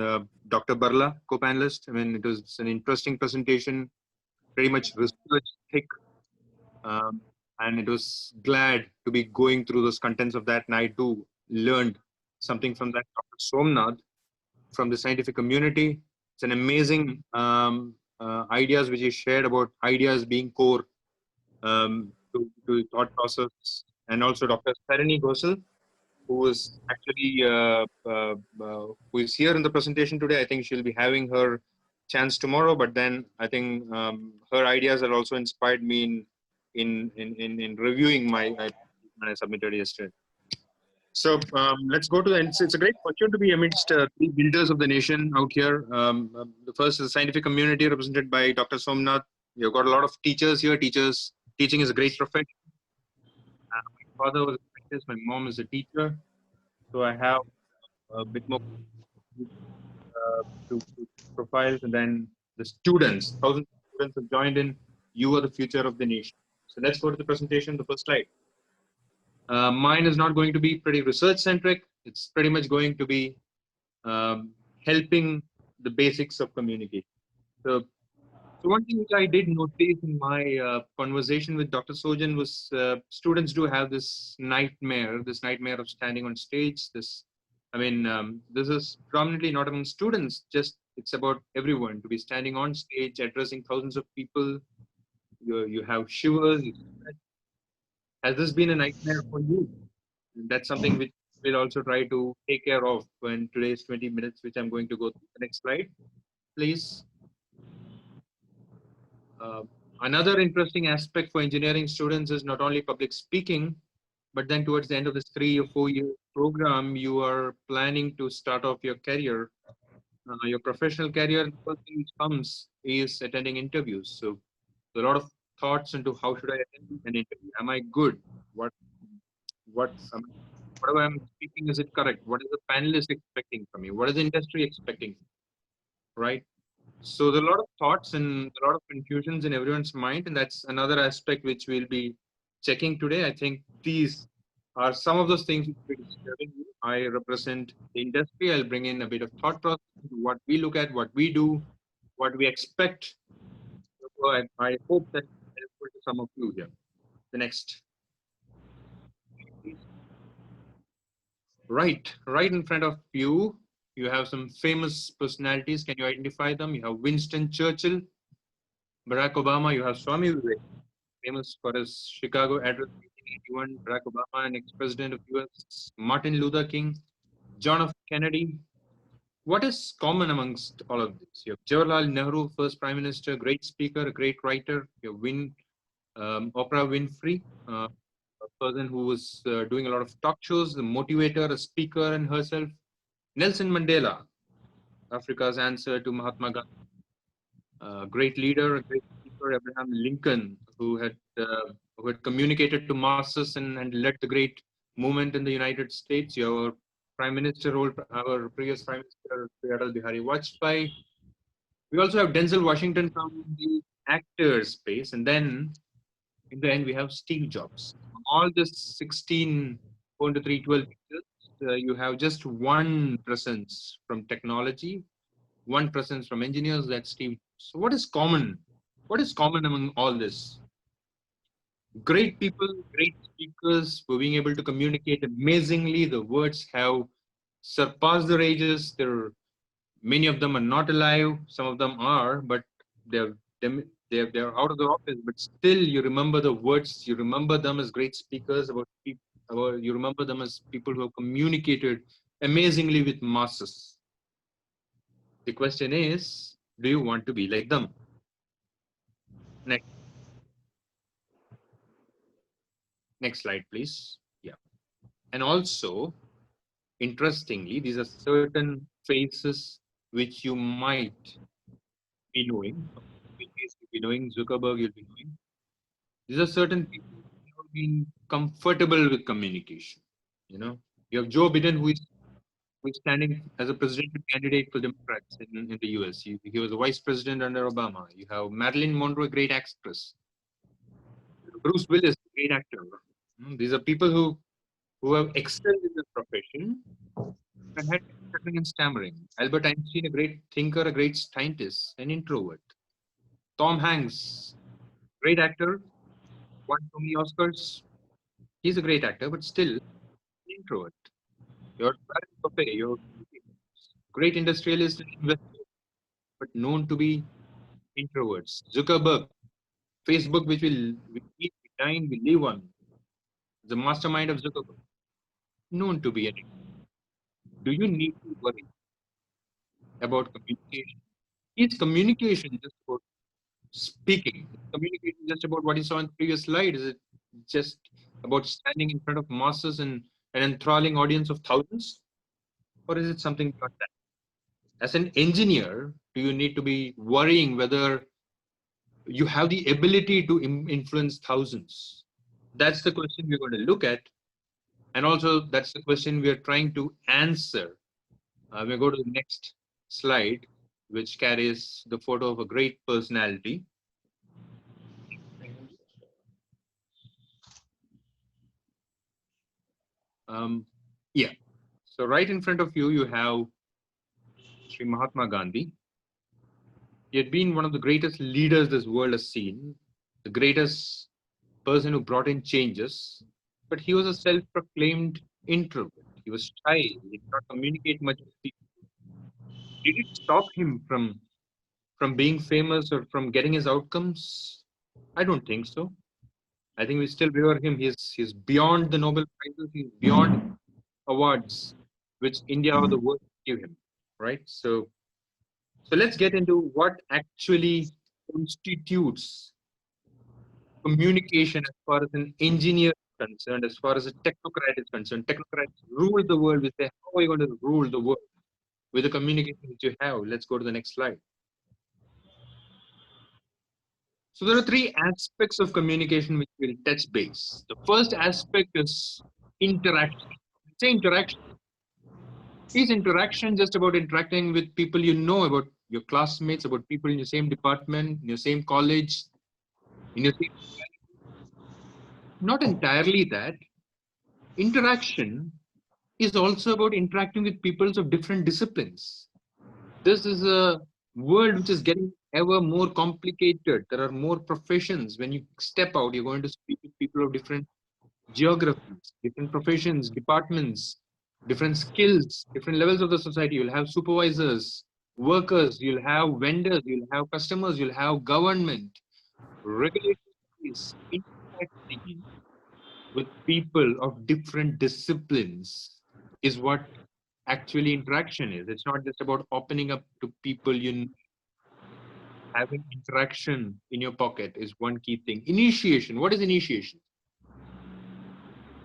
Dr. Barla, co-panelist. I mean, it was an interesting presentation, very much research thick, and it was glad to be going through those contents of that, and I too learned something from that. Dr. Somanath from the scientific community. It's an amazing ideas which he shared about ideas being core to thought process, and also Dr. Sarini Gosal, who is actually who is here in the presentation today. I think she'll be having her chance tomorrow, but then I think her ideas have also inspired me in reviewing my I submitted yesterday. So let's go to the end. It's a great fortune to be amidst three builders of the nation out here. The first is the scientific community represented by Dr. Somanath. You've got a lot of teachers here. Teaching is a great profession. father was a scientist, my mom is a teacher. So I have a bit more to profiles, and then the students, thousands of students have joined in. You are the future of the nation. So let's go to the presentation, the first slide. Mine is not going to be pretty research centric. It's pretty much going to be helping the basics of communication. So one thing which I did notice in my conversation with Dr. Sojan was students do have this nightmare of standing on stage. This is prominently not among students, just it's about everyone to be standing on stage, addressing thousands of people. You have shivers. Has this been a nightmare for you? That's something which we'll also try to take care of in today's 20 minutes, which I'm going to go through. The next slide, please. Another interesting aspect for engineering students is not only public speaking, but then towards the end of this 3 or 4 year program, you are planning to start off your career, your professional career. The first thing which comes is attending interviews. So a lot of thoughts into how should I attend an interview? Am I good? Whatever I'm speaking, is it correct? What is the panelist expecting from me? What is the industry expecting? Right? So there are a lot of thoughts and a lot of confusions in everyone's mind, and that's another aspect which we'll be checking today. I think these are some of those things which we're disturbing you. I represent the industry. I'll bring in a bit of thought process, what we look at, what we do, what we expect. So I hope that helpful to some of you here. The next. Right in front of you, you have some famous personalities. Can you identify them? You have Winston Churchill, Barack Obama. You have Swami Vivek, famous for his Chicago address in 1981. Barack Obama, an ex-president of US. Martin Luther King, John F. Kennedy. What is common amongst all of this? You have Jawaharlal Nehru, first prime minister, great speaker, a great writer. You have Oprah Winfrey, a person who was doing a lot of talk shows, a motivator, a speaker, and herself. Nelson Mandela, Africa's answer to Mahatma Gandhi. A great leader, a great speaker. Abraham Lincoln, who had communicated to masses and led the great movement in the United States. Your prime minister, our previous prime minister, Atal Bihari Vajpayee. We also have Denzel Washington from the actor space, and then in the end we have Steve Jobs. All this 16, 1 to 3, 12 pictures, you have just one presence from technology, one presence from engineers, that's Steve. So what is common? What is common among all this? Great people, great speakers who are being able to communicate amazingly. The words have surpassed their ages. Many of them are not alive. Some of them are, but they're out of the office. But still, you remember the words. You remember them as great speakers. You remember them as people who have communicated amazingly with masses. The question is, do you want to be like them? Next slide, please. Yeah. And also, interestingly, these are certain faces which you might be knowing. You'll be knowing Zuckerberg, you'll be knowing. These are certain people who have been comfortable with communication. You have Joe Biden, who is standing as a presidential candidate for Democrats in the US. He was a vice president under Obama. You have Marilyn Monroe, a great actress. Bruce Willis, a great actor. These are people who have excelled in their profession and had stuttering and stammering. Albert Einstein, a great thinker, a great scientist, an introvert. Tom Hanks, great actor, won so many Oscars. He's a great actor, but still an introvert. Your Buffet, your great industrialist and investor, but known to be introverts. Zuckerberg, Facebook, which we eat, we dine, we live on. The mastermind of Zuckerberg, known to be an introvert. Do you need to worry about communication? Is communication just about speaking? Is communication just about what you saw in the previous slide? Is it just about standing in front of masses and an enthralling audience of thousands? Or is it something beyond that? As an engineer, do you need to be worrying whether you have the ability to influence thousands? That's the question we're going to look at. And also that's the question we are trying to answer. We'll go to the next slide, which carries the photo of a great personality. Yeah. So right in front of you, you have Sri Mahatma Gandhi. He had been one of the greatest leaders this world has seen, the greatest person who brought in changes, but he was a self-proclaimed introvert. He was shy. He did not communicate much with people. Did it stop him from being famous or from getting his outcomes? I don't think so. I think we still revere him. He's beyond the Nobel Prizes. He's beyond awards which India or the world give him, right? So let's get into what actually constitutes communication as far as an engineer is concerned, as far as a technocrat is concerned. Technocrats rule the world. We say, how are you going to rule the world with the communication that you have? Let's go to the next slide. So there are three aspects of communication which we'll touch base. The first aspect is interaction. Say interaction. Is interaction just about interacting with people you know, about your classmates, about people in your same department, in your same college, in your same... Not entirely that. Interaction is also about interacting with people of different disciplines. This is a world which is getting ever more complicated. There are more professions. When you step out, you're going to speak with people of different geographies, different professions, departments, different skills, different levels of the society. You'll have supervisors, workers, you'll have vendors, you'll have customers, you'll have government, regulators, interacting with people of different disciplines is what actually interaction is. It's not just about opening up to people you know. Having interaction in your pocket is one key thing. Initiation. What is initiation?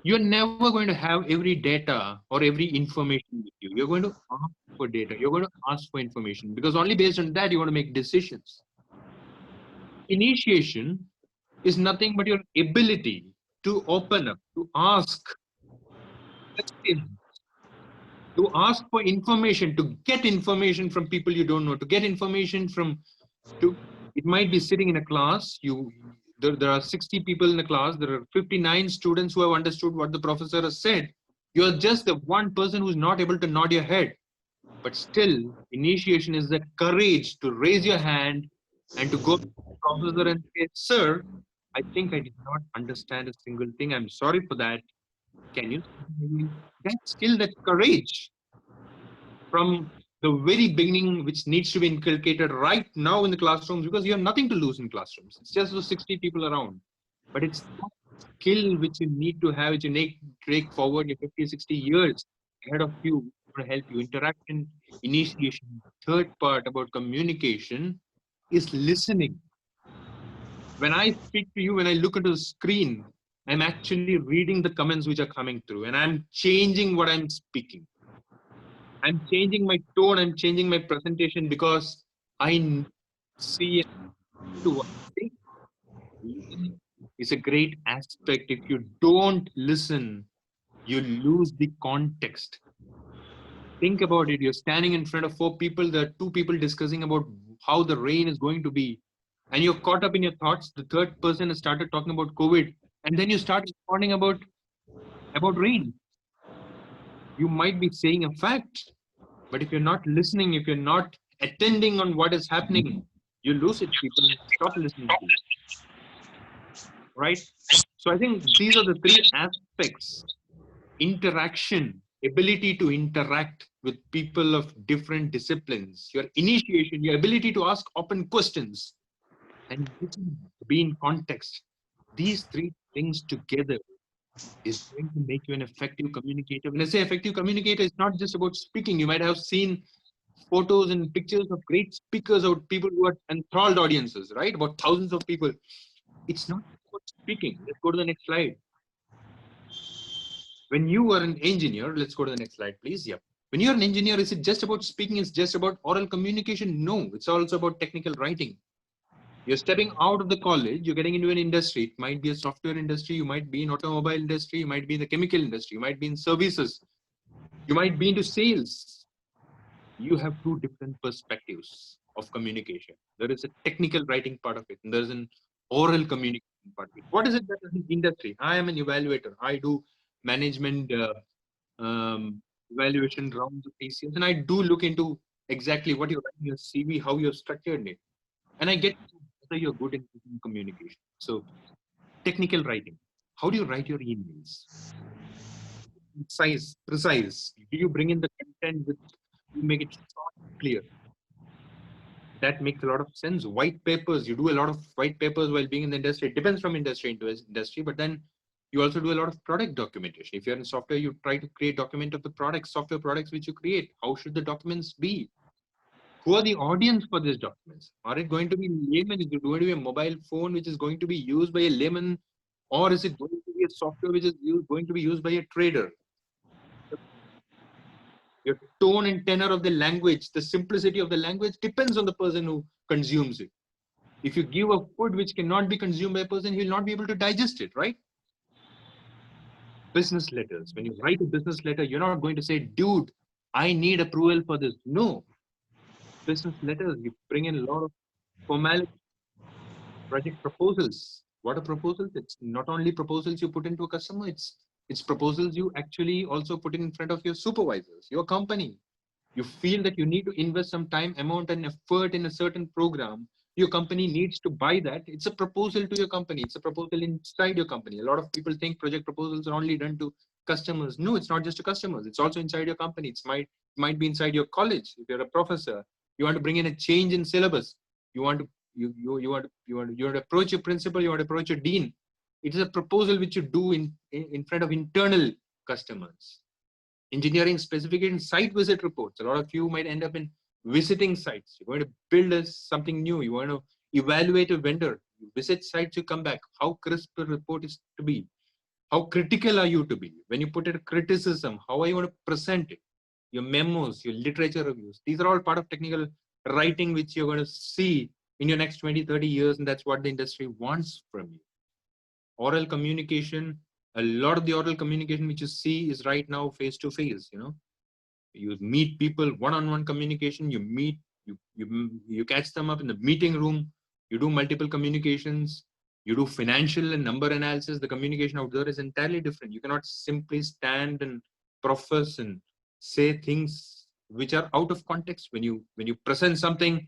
You're never going to have every data or every information with you. You're going to ask for data. You're going to ask for information because only based on that you want to make decisions. Initiation is nothing but your ability to open up, to ask questions, to ask for information, to get information from people you don't know, to get information from, it might be sitting in a class, there are 60 people in the class, there are 59 students who have understood what the professor has said. You're just the one person who's not able to nod your head. But still, initiation is the courage to raise your hand and to go to the professor and say, sir, I think I did not understand a single thing. I'm sorry for that. Can you? That skill, that courage from the very beginning, which needs to be inculcated right now in the classrooms, because you have nothing to lose in classrooms. It's just those 60 people around. But it's that skill which you need to have, which you take forward your 50, 60 years ahead of you to help you. Interaction, initiation. Third part about communication is listening. When I speak to you, when I look into the screen, I'm actually reading the comments which are coming through and I'm changing what I'm speaking. I'm changing my tone, I'm changing my presentation because I see to listening is a great aspect. If you don't listen, you lose the context. Think about it. You're standing in front of 4 people. There are 2 people discussing about how the rain is going to be. And you're caught up in your thoughts. The third person has started talking about COVID. And then you start responding about rain. You might be saying a fact. But if you're not listening, if you're not attending on what is happening, you lose it. People stop listening to you. Right? So I think these are the 3 aspects. Interaction, ability to interact with people of different disciplines, your initiation, your ability to ask open questions, and be in context. These 3 things together is going to make you an effective communicator. When I say effective communicator, it's not just about speaking. You might have seen photos and pictures of great speakers or people who are enthralled audiences, right? About thousands of people. It's not about speaking. Let's go to the next slide. When you are an engineer, let's go to the next slide, please. Yep. When you're an engineer, is it just about speaking? It's just about oral communication? No, it's also about technical writing. You're stepping out of the college, you're getting into an industry. It might be a software industry, you might be in automobile industry, you might be in the chemical industry, you might be in services, you might be into sales. You have two different perspectives of communication. There is a technical writing part of it, and there's an oral communication part of it. What is it that is in industry? I am an evaluator. I do management evaluation rounds of ACS, and I do look into exactly what you're writing in your CV, how you're structured it. And I get whether you're good in communication. So technical writing. How do you write your emails? Precise. Do you bring in the content with, you make it short, clear? That makes a lot of sense. White papers, you do a lot of white papers while being in the industry. It depends from industry into industry, but then you also do a lot of product documentation. If you're in software, you try to create document of the products, software products which you create. How should the documents be? Who are the audience for these documents? Are it going to be layman? Is it going to be a mobile phone which is going to be used by a layman? Or is it going to be a software which is going to be used by a trader? Your tone and tenor of the language, the simplicity of the language depends on the person who consumes it. If you give a food which cannot be consumed by a person, he will not be able to digest it, right? Business letters. When you write a business letter, you're not going to say, dude, I need approval for this. No. Business letters, you bring in a lot of formality. Project proposals. What are proposals? It's not only proposals you put into a customer, it's proposals you actually also put in front of your supervisors, your company. You feel that you need to invest some time, amount, and effort in a certain program. Your company needs to buy that. It's a proposal to your company. It's a proposal inside your company. A lot of people think project proposals are only done to customers. No, it's not just to customers. It's also inside your company. It might be inside your college. If you're a professor, you want to bring in a change in syllabus. You want to approach your principal. You want to approach your dean. It is a proposal which you do in front of internal customers. Engineering specification, site visit reports. A lot of you might end up in visiting sites. You're going to build something new. You want to evaluate a vendor. You visit sites, you come back. How crisp a report is to be. How critical are you to be? When you put a criticism, how are you going to present it? Your memos, your literature reviews. These are all part of technical writing, which you're going to see in your next 20, 30 years. And that's what the industry wants from you. Oral communication. A lot of the oral communication which you see is right now face to face. You meet people, one-on-one communication. You meet, you catch them up in the meeting room. You do multiple communications. You do financial and number analysis. The communication out there is entirely different. You cannot simply stand and profess and say things which are out of context. When you present something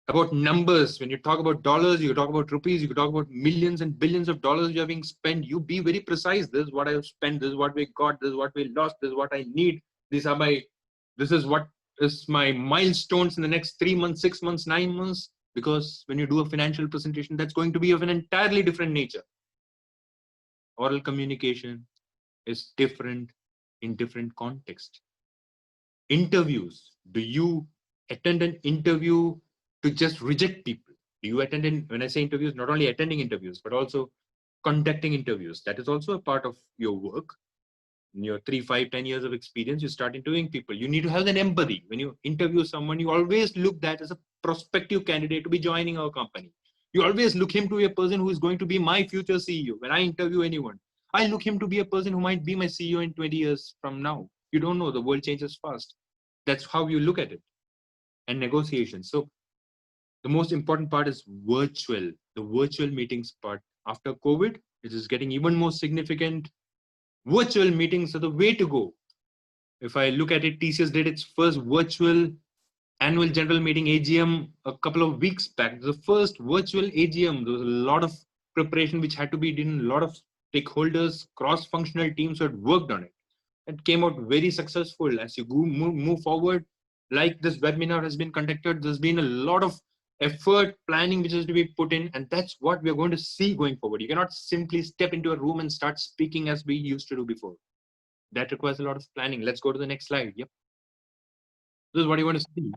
about numbers, when you talk about dollars, you talk about rupees, you talk about millions and billions of dollars you are being spent, you be very precise. This is what I have spent, this is what we got, this is what we lost, this is what I need, this is what is my milestones in the next 3 months, 6 months, 9 months. Because when you do a financial presentation, that's going to be of an entirely different nature. Oral communication is different in different context. Interviews. Do you attend an interview to just reject people? Do you attend, when I say interviews, not only attending interviews, but also conducting interviews? That is also a part of your work. In your 3, 5, 10 years of experience, you start interviewing people. You need to have an empathy. When you interview someone, you always look that as a prospective candidate to be joining our company. You always look him to be a person who is going to be my future CEO. When I interview anyone, I look him to be a person who might be my CEO in 20 years from now. You don't know, the world changes fast. That's how you look at it. And negotiations. So the most important part is virtual, the virtual meetings part. After COVID, it is getting even more significant. Virtual meetings are the way to go. If I look at it, TCS did its first virtual annual general meeting AGM a couple of weeks back. The first virtual AGM, there was a lot of preparation which had to be done. A lot of stakeholders, cross-functional teams had worked on it. It came out very successful. As you move forward, like this webinar has been conducted, there's been a lot of effort, planning which is to be put in, and that's what we're going to see going forward. You cannot simply step into a room and start speaking as we used to do before. That requires a lot of planning. Let's go to the next slide. Yep. This is what you want to see.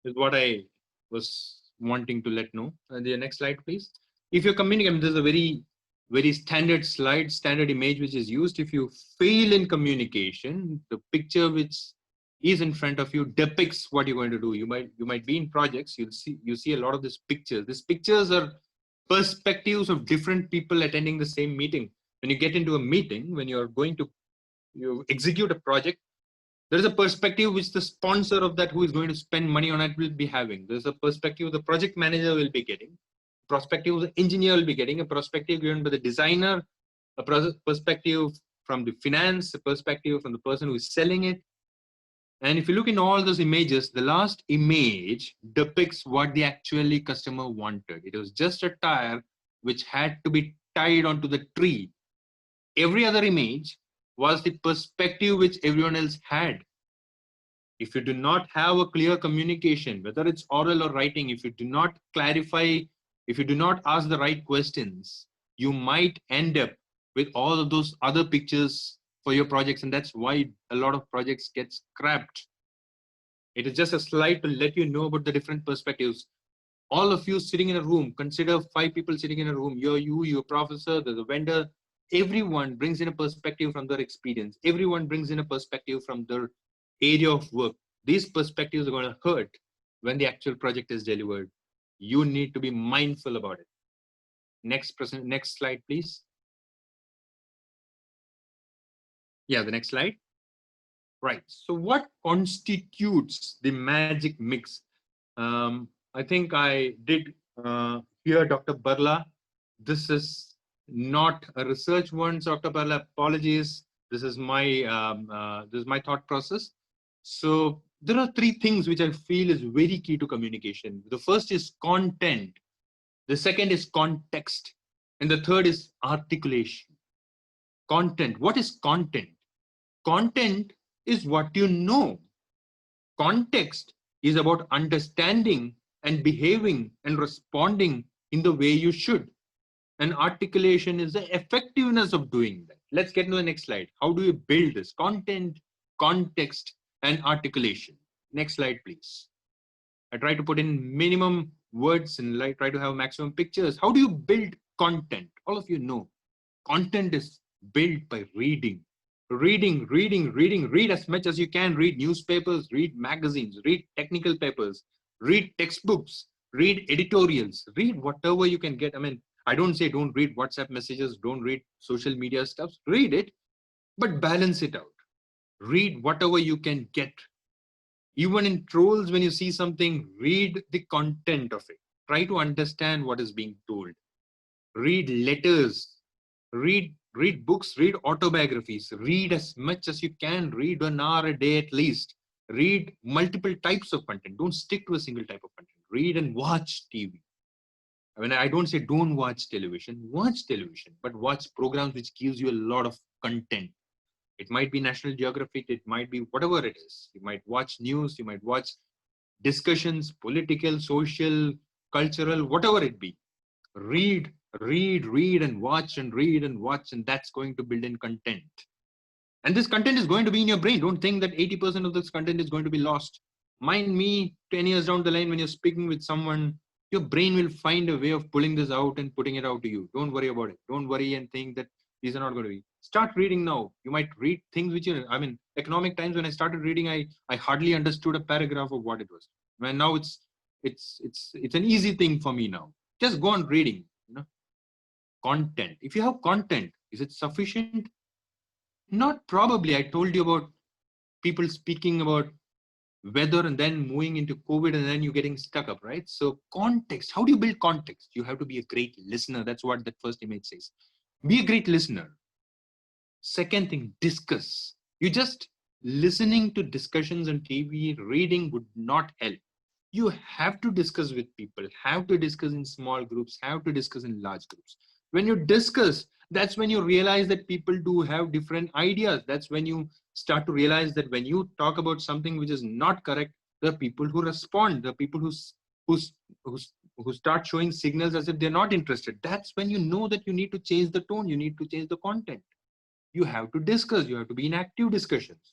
This is what I was wanting to let know. The next slide, please. If you're communicating, there's a very, very standard slide, standard image which is used. If you fail in communication, the picture which is in front of you depicts what you're going to do. You might be in projects. You see a lot of these pictures. These pictures are perspectives of different people attending the same meeting. When you get into a meeting, when you're going to execute a project, there is a perspective which the sponsor of that, who is going to spend money on it, will be having. There's a perspective the project manager will be getting, perspective the engineer will be getting, a perspective given by the designer, a perspective from the finance, a perspective from the person who is selling it. And if you look in all those images, the last image depicts what the actually customer wanted. It was just a tire which had to be tied onto the tree. Every other image was the perspective which everyone else had. If you do not have a clear communication, whether it's oral or writing, if you do not clarify, if you do not ask the right questions, you might end up with all of those other pictures for your projects. And that's why a lot of projects get scrapped. It is just a slide to let you know about the different perspectives. All of you sitting in a room, consider 5 people sitting in a room. You, your professor, there's a vendor. Everyone brings in a perspective from their experience. Everyone brings in a perspective from their area of work. These perspectives are going to hurt when the actual project is delivered. You need to be mindful about it. Next slide, please. Yeah, the next slide. Right. So what constitutes the magic mix? I think I did hear Dr. Barla. This is not a research one, so Dr. Barla, apologies. This is my thought process. So there are 3 things which I feel is very key to communication. The first is content. The second is context. And the third is articulation. Content. What is content? Content is what you know. Context is about understanding and behaving and responding in the way you should. And articulation is the effectiveness of doing that. Let's get to the next slide. How do you build this? Content, context, and articulation. Next slide, please. I try to put in minimum words and try to have maximum pictures. How do you build content? All of you know. Content is built by reading. Read as much as you can. Read newspapers, read magazines, read technical papers, read textbooks, read editorials, read whatever you can get. I mean, I don't say don't read WhatsApp messages, don't read social media stuff, read it, but balance it out. Read whatever you can get. Even in trolls, when you see something, read the content of it. Try to understand what is being told. Read letters, read books, read autobiographies, read as much as you can, read 1 hour a day at least. Read multiple types of content. Don't stick to a single type of content. Read and watch TV. I mean, I don't say don't watch television, but watch programs which gives you a lot of content. It might be National Geographic, it might be whatever it is. You might watch news, you might watch discussions, political, social, cultural, whatever it be. Read and watch and read and watch, and that's going to build in content. And this content is going to be in your brain. Don't think that 80% of this content is going to be lost. Mind me, 10 years down the line, when you're speaking with someone, your brain will find a way of pulling this out and putting it out to you. Don't worry about it. Don't worry and think that these are not going to be. Start reading now. You might read things which I mean, economic times, when I started reading, I hardly understood a paragraph of what it was. When now it's an easy thing for me now. Just go on reading. Content. If you have content, is it sufficient? Not probably. I told you about people speaking about weather and then moving into COVID and then you getting stuck up, right? So context. How do you build context? You have to be a great listener. That's what that first image says. Be a great listener. Second thing, discuss. You just listening to discussions on TV, reading would not help. You have to discuss with people, have to discuss in small groups, have to discuss in large groups. When you discuss, that's when you realize that people do have different ideas. That's when you start to realize that when you talk about something which is not correct, there are people who respond, there are people who start showing signals as if they're not interested. That's when you know that you need to change the tone, you need to change the content. You have to discuss, you have to be in active discussions.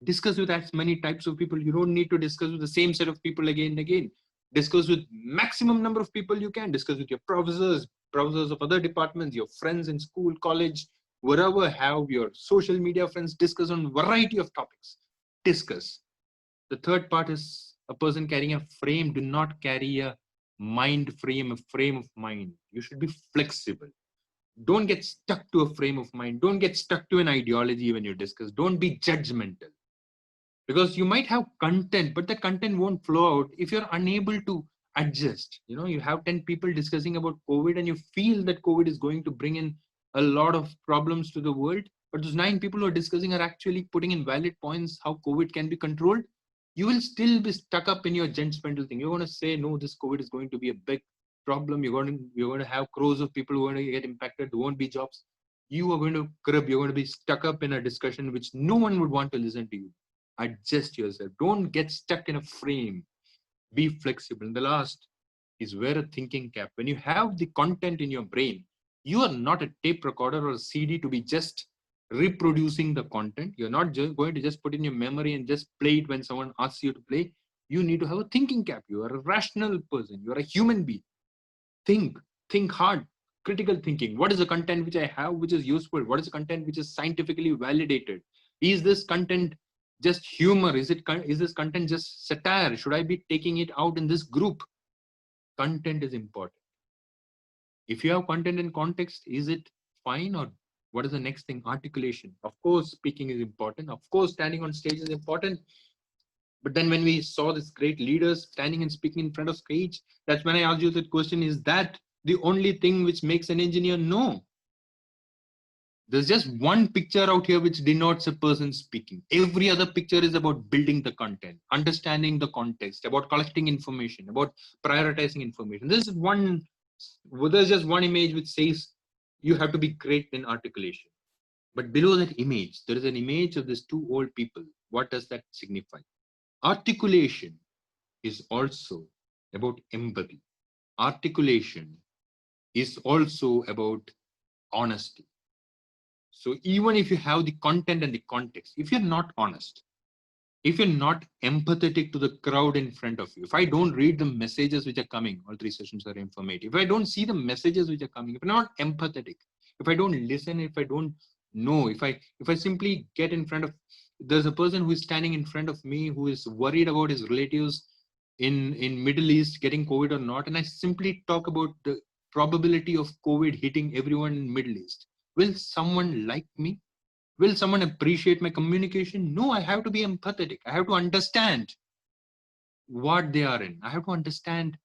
Discuss with as many types of people. You don't need to discuss with the same set of people again and again. Discuss with maximum number of people you can. Discuss with your professors of other departments, your friends in school, college, wherever, have your social media friends. Discuss on variety of topics. Discuss. The third part is a person carrying a frame. Do not carry a mind frame, a frame of mind. You should be flexible. Don't get stuck to a frame of mind. Don't get stuck to an ideology when you discuss. Don't be judgmental. Because you might have content, but the content won't flow out if you're unable to adjust. You know, you have 10 people discussing about COVID and you feel that COVID is going to bring in a lot of problems to the world, but those 9 people who are discussing are actually putting in valid points how COVID can be controlled. You will still be stuck up in your judgmental thing. You're going to say, no, this COVID is going to be a big problem. You're going to have crores of people who are going to get impacted. There won't be jobs. You are going to crib. You're going to be stuck up in a discussion which no one would want to listen to you. Adjust yourself. Don't get stuck in a frame. Be flexible. And the last is wear a thinking cap. When you have the content in your brain, you are not a tape recorder or a CD to be just reproducing the content. You're not just going to just put in your memory and just play it when someone asks you to play. You need to have a thinking cap. You are a rational person. You are a human being. Think hard, critical thinking. What is the content which I have which is useful? What is the content which is scientifically validated? Is this content just humor? Is this content just satire? Should I be taking it out in this group? Content is important. If you have content in context, is it fine? Or what is the next thing? Articulation. Of course, speaking is important. Of course, standing on stage is important. But then when we saw this great leaders standing and speaking in front of stage, that's when I asked you that question, is that the only thing which makes an engineer? No. There's just one picture out here which denotes a person speaking. Every other picture is about building the content, understanding the context, about collecting information, about prioritizing information. There's just one image which says you have to be great in articulation. But below that image, there is an image of these 2 old people. What does that signify? Articulation is also about empathy. Articulation is also about honesty. So even if you have the content and the context, if you're not honest, if you're not empathetic to the crowd in front of you, if I don't read the messages which are coming, all 3 sessions are informative. If I don't see the messages which are coming, if I'm not empathetic, if I don't listen, if I don't know, if I simply get in front of, there's a person who is standing in front of me who is worried about his relatives in Middle East getting COVID or not, and I simply talk about the probability of COVID hitting everyone in Middle East. Will someone like me? Will someone appreciate my communication? No, I have to be empathetic. I have to understand what they are in. I have to understand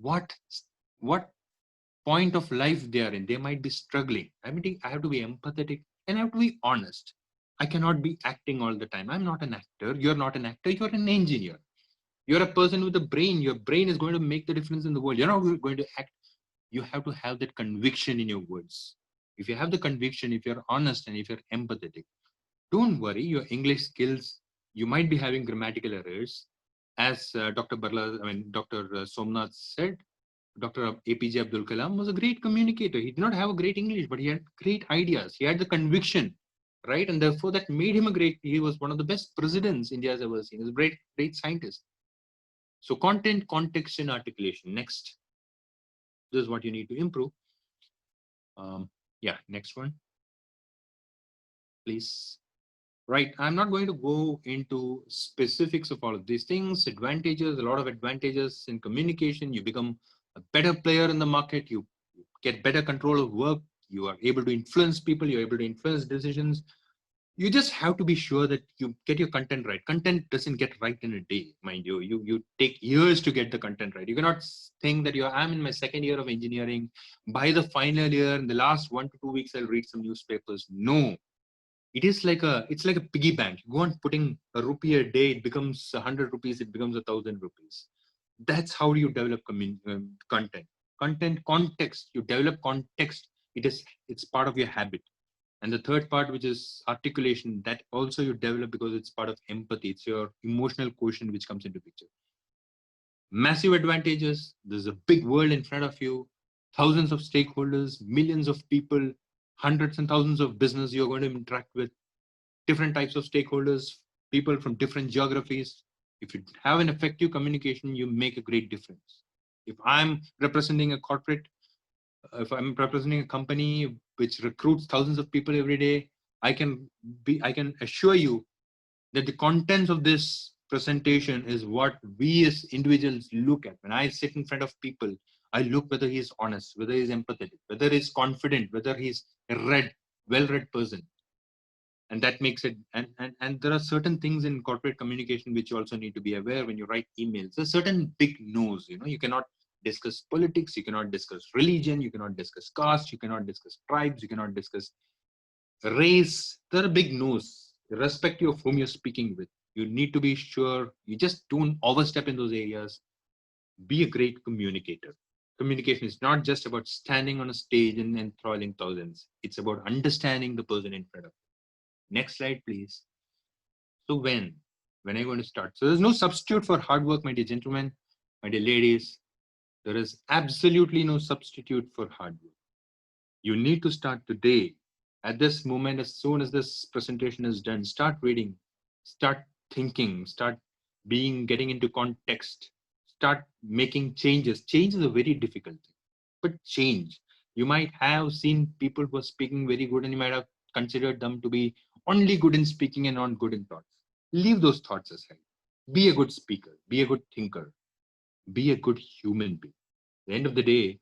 what point of life they are in. They might be struggling. I have to be empathetic and I have to be honest. I cannot be acting all the time. I'm not an actor. You're not an actor. You're an engineer. You're a person with a brain. Your brain is going to make the difference in the world. You're not going to act. You have to have that conviction in your words. If you have the conviction, if you're honest and if you're empathetic, don't worry, your English skills, you might be having grammatical errors. As Dr. Somanath said, Dr. APJ Abdul Kalam was a great communicator. He did not have a great English, but he had great ideas. He had the conviction, right? And therefore that made him he was one of the best presidents India has ever seen. He was a great scientist. So content, context, and articulation. Next. This is what you need to improve. Yeah, next one. Please. Right, I'm not going to go into specifics of all of these things. Advantages, a lot of advantages in communication. You become a better player in the market. You get better control of work. You are able to influence people. You're able to influence decisions. You just have to be sure that you get your content right. Content doesn't get right in a day, mind you. You take years to get the content right. You cannot think that I'm in my 2nd year of engineering. By the final year, in the last 1 to 2 weeks, I'll read some newspapers. No. It's like a piggy bank. You go on putting a rupee a day, it becomes 100 rupees, it becomes 1,000 rupees. That's how you develop content. Content, context. You develop context. It's part of your habit. And the third part, which is articulation, that also you develop because it's part of empathy. It's your emotional quotient which comes into picture. Massive advantages. There's a big world in front of you. Thousands of stakeholders, millions of people, hundreds and thousands of business you're going to interact with, different types of stakeholders, people from different geographies. If you have an effective communication, you make a great difference. If I'm representing a corporate, if I'm representing a company which recruits thousands of people every day, I can assure you that the contents of this presentation is what we as individuals look at. When I sit in front of people, I look whether he's honest, whether he's empathetic, whether he's confident, whether he's a well-read person. And that makes it, and there are certain things in corporate communication which you also need to be aware when you write emails. There's certain big no's, you cannot discuss politics, you cannot discuss religion, you cannot discuss caste, you cannot discuss tribes, you cannot discuss race. There are big no's, irrespective of whom you're speaking with. You need to be sure you just don't overstep in those areas. Be a great communicator. Communication is not just about standing on a stage and enthralling thousands. It's about understanding the person in front of you. Next slide, please. So when are you going to start? So there's no substitute for hard work, my dear gentlemen, my dear ladies. There is absolutely no substitute for hard work. You need to start today. At this moment, as soon as this presentation is done, start reading, start thinking, start getting into context, start making changes. Change is a very difficult thing, but change. You might have seen people who are speaking very good and you might have considered them to be only good in speaking and not good in thoughts. Leave those thoughts aside. Be a good speaker, be a good thinker, be a good human being. At the end of the day,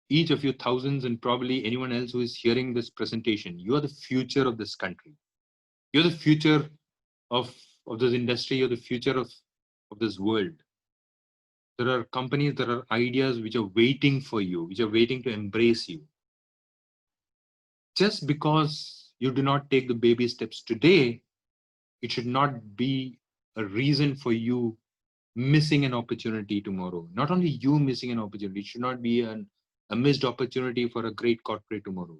each of you thousands and probably anyone else who is hearing this presentation, you are the future of this country. You're the future of this industry, you're the future of this world. There are companies, there are ideas which are waiting for you, which are waiting to embrace you. Just because you do not take the baby steps today, it should not be a reason for you missing an opportunity tomorrow. Not only you missing an opportunity, it should not be a missed opportunity for a great corporate tomorrow.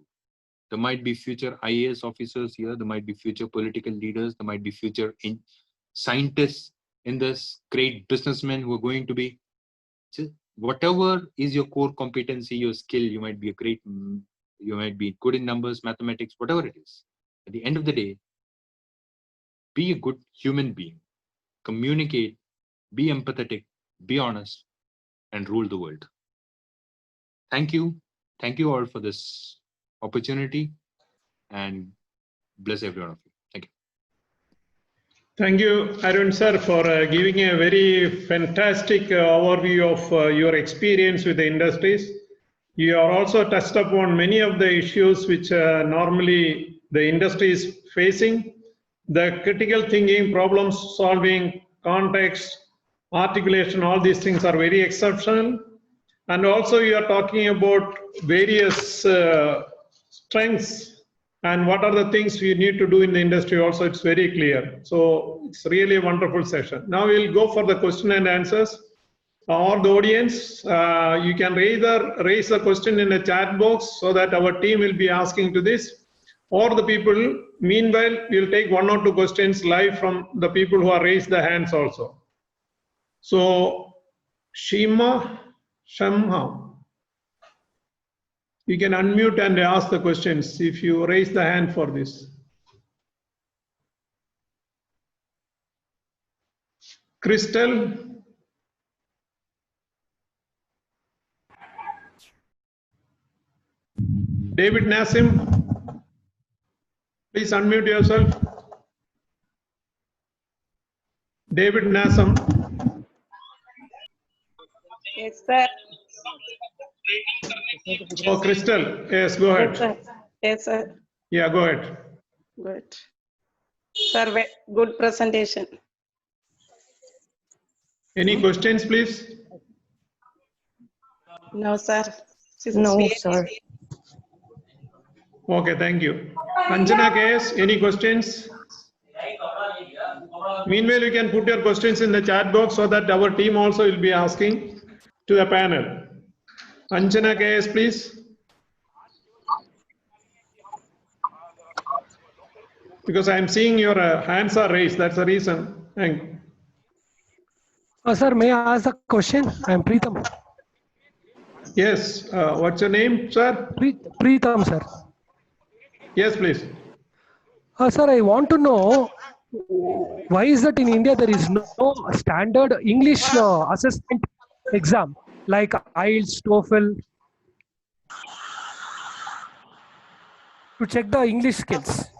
There might be future IAS officers here, there might be future political leaders, there might be future scientists in this, great businessmen who are going to be. So whatever is your core competency, your skill, you might be you might be good in numbers, mathematics, whatever it is. At the end of the day, be a good human being, communicate, be empathetic, be honest, and rule the world. Thank you. Thank you all for this opportunity, and bless every one of you. Thank you. Thank you, Arun sir, for giving a very fantastic overview of your experience with the industries. You are also touched upon many of the issues which normally the industry is facing. The critical thinking, problem solving, context, articulation, all these things are very exceptional. And also you are talking about various strengths and what are the things we need to do in the industry also, it's very clear. So it's really a wonderful session. Now we'll go for the question and answers. Or the audience, you can either raise the question in the chat box so that our team will be asking to this, or the people, meanwhile, we'll take 1 or 2 questions live from the people who are raised the hands also. So, Shamha, you can unmute and ask the questions if you raise the hand for this. Crystal? David Nassim, please unmute yourself. David Nassim. Yes, sir. Oh, Crystal, yes, go ahead. Yes, sir. Yes, sir. Yeah, go ahead. Good. Sir, good presentation. Any questions, please? No, sir. No, sir. Okay, thank you. Anjana KS, any questions? Meanwhile, you can put your questions in the chat box so that our team also will be asking to the panel. Anjana KS, please. Because I am seeing your hands are raised, that's the reason. Thank you. Sir, may I ask a question? I am Preetham. Yes, what's your name, sir? Preetham, sir. Yes, please. Sir, I want to know why is that in India there is no standard English assessment exam like IELTS, TOEFL to check the English skills?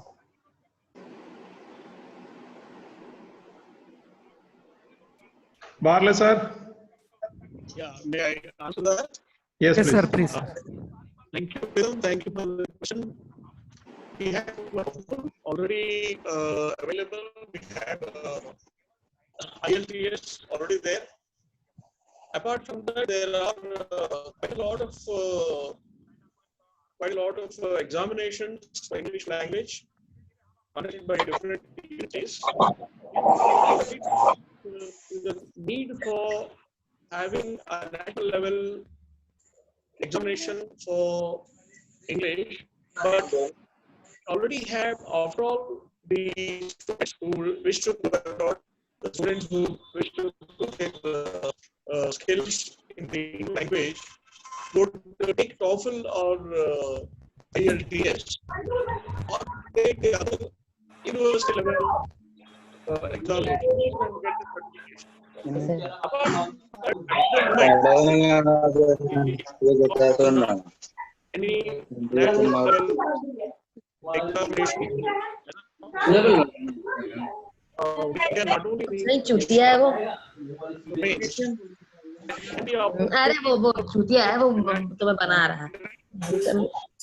Barla sir? Yeah, may I answer that? Yes, Yes, please. sir, please. Thank you, Bill. Thank you for the question. We have already available. We have ILTS already there. Apart from that, there are quite a lot of examinations for English language conducted by different universities. The need for having a national level examination for English, but already have, after all, the students who wish to abroad, the students who wish to take skills in the language would take TOEFL or ILTS or take the other university level examinations and get the certification. Apart from that, any national level examination, we can not only नहीं चूतिया है वो अरे वो चूतिया है वो तुम्हें बना रहा है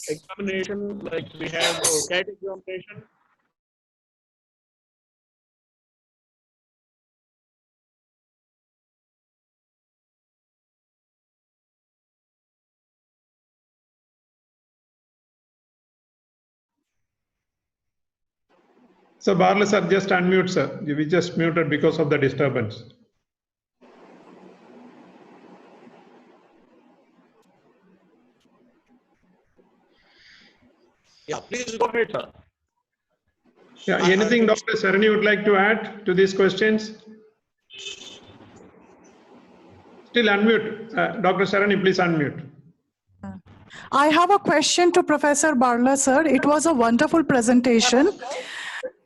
examination like we have CAT examination. So Barla sir, just unmute sir. We just muted because of the disturbance. Yeah, please go ahead, sir. Yeah, anything Dr. Sarani would like to add to these questions? Still unmute. Dr. Sarani, please unmute. I have a question to Professor Barla, sir. It was a wonderful presentation.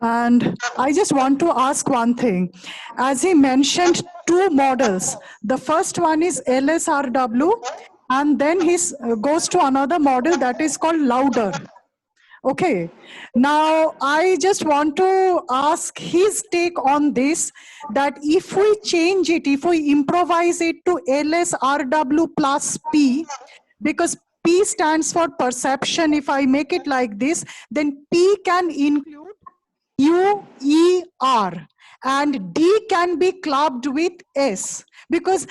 And I just want to ask one thing. As he mentioned two models, the first one is LSRW, and then he goes to another model that is called Louder. Okay, now I just want to ask his take on this, that if we change it, if we improvise it to LSRW plus P, because P stands for perception, if I make it like this, then P can include U, E, R, and D can be clubbed with S, because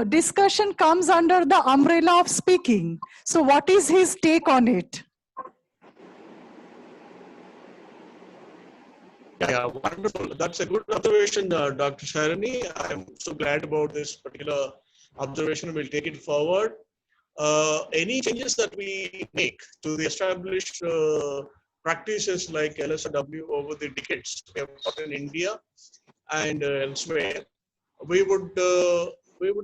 discussion comes under the umbrella of speaking. So what is his take on it? Yeah, wonderful. That's a good observation, Dr. Sharani. I'm so glad about this particular observation. We'll take it forward. Any changes that we make to the established practices like LSRW over the decades we have got in India and elsewhere, we would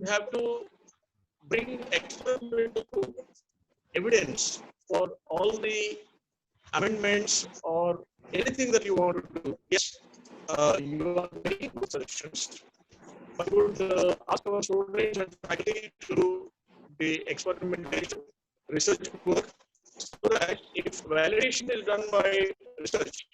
have to bring experimental evidence for all the amendments or anything that you want to do. Yes, you are making good suggestions, but we would ask our students and faculty to do the experimentation research work, so that if validation is done by research,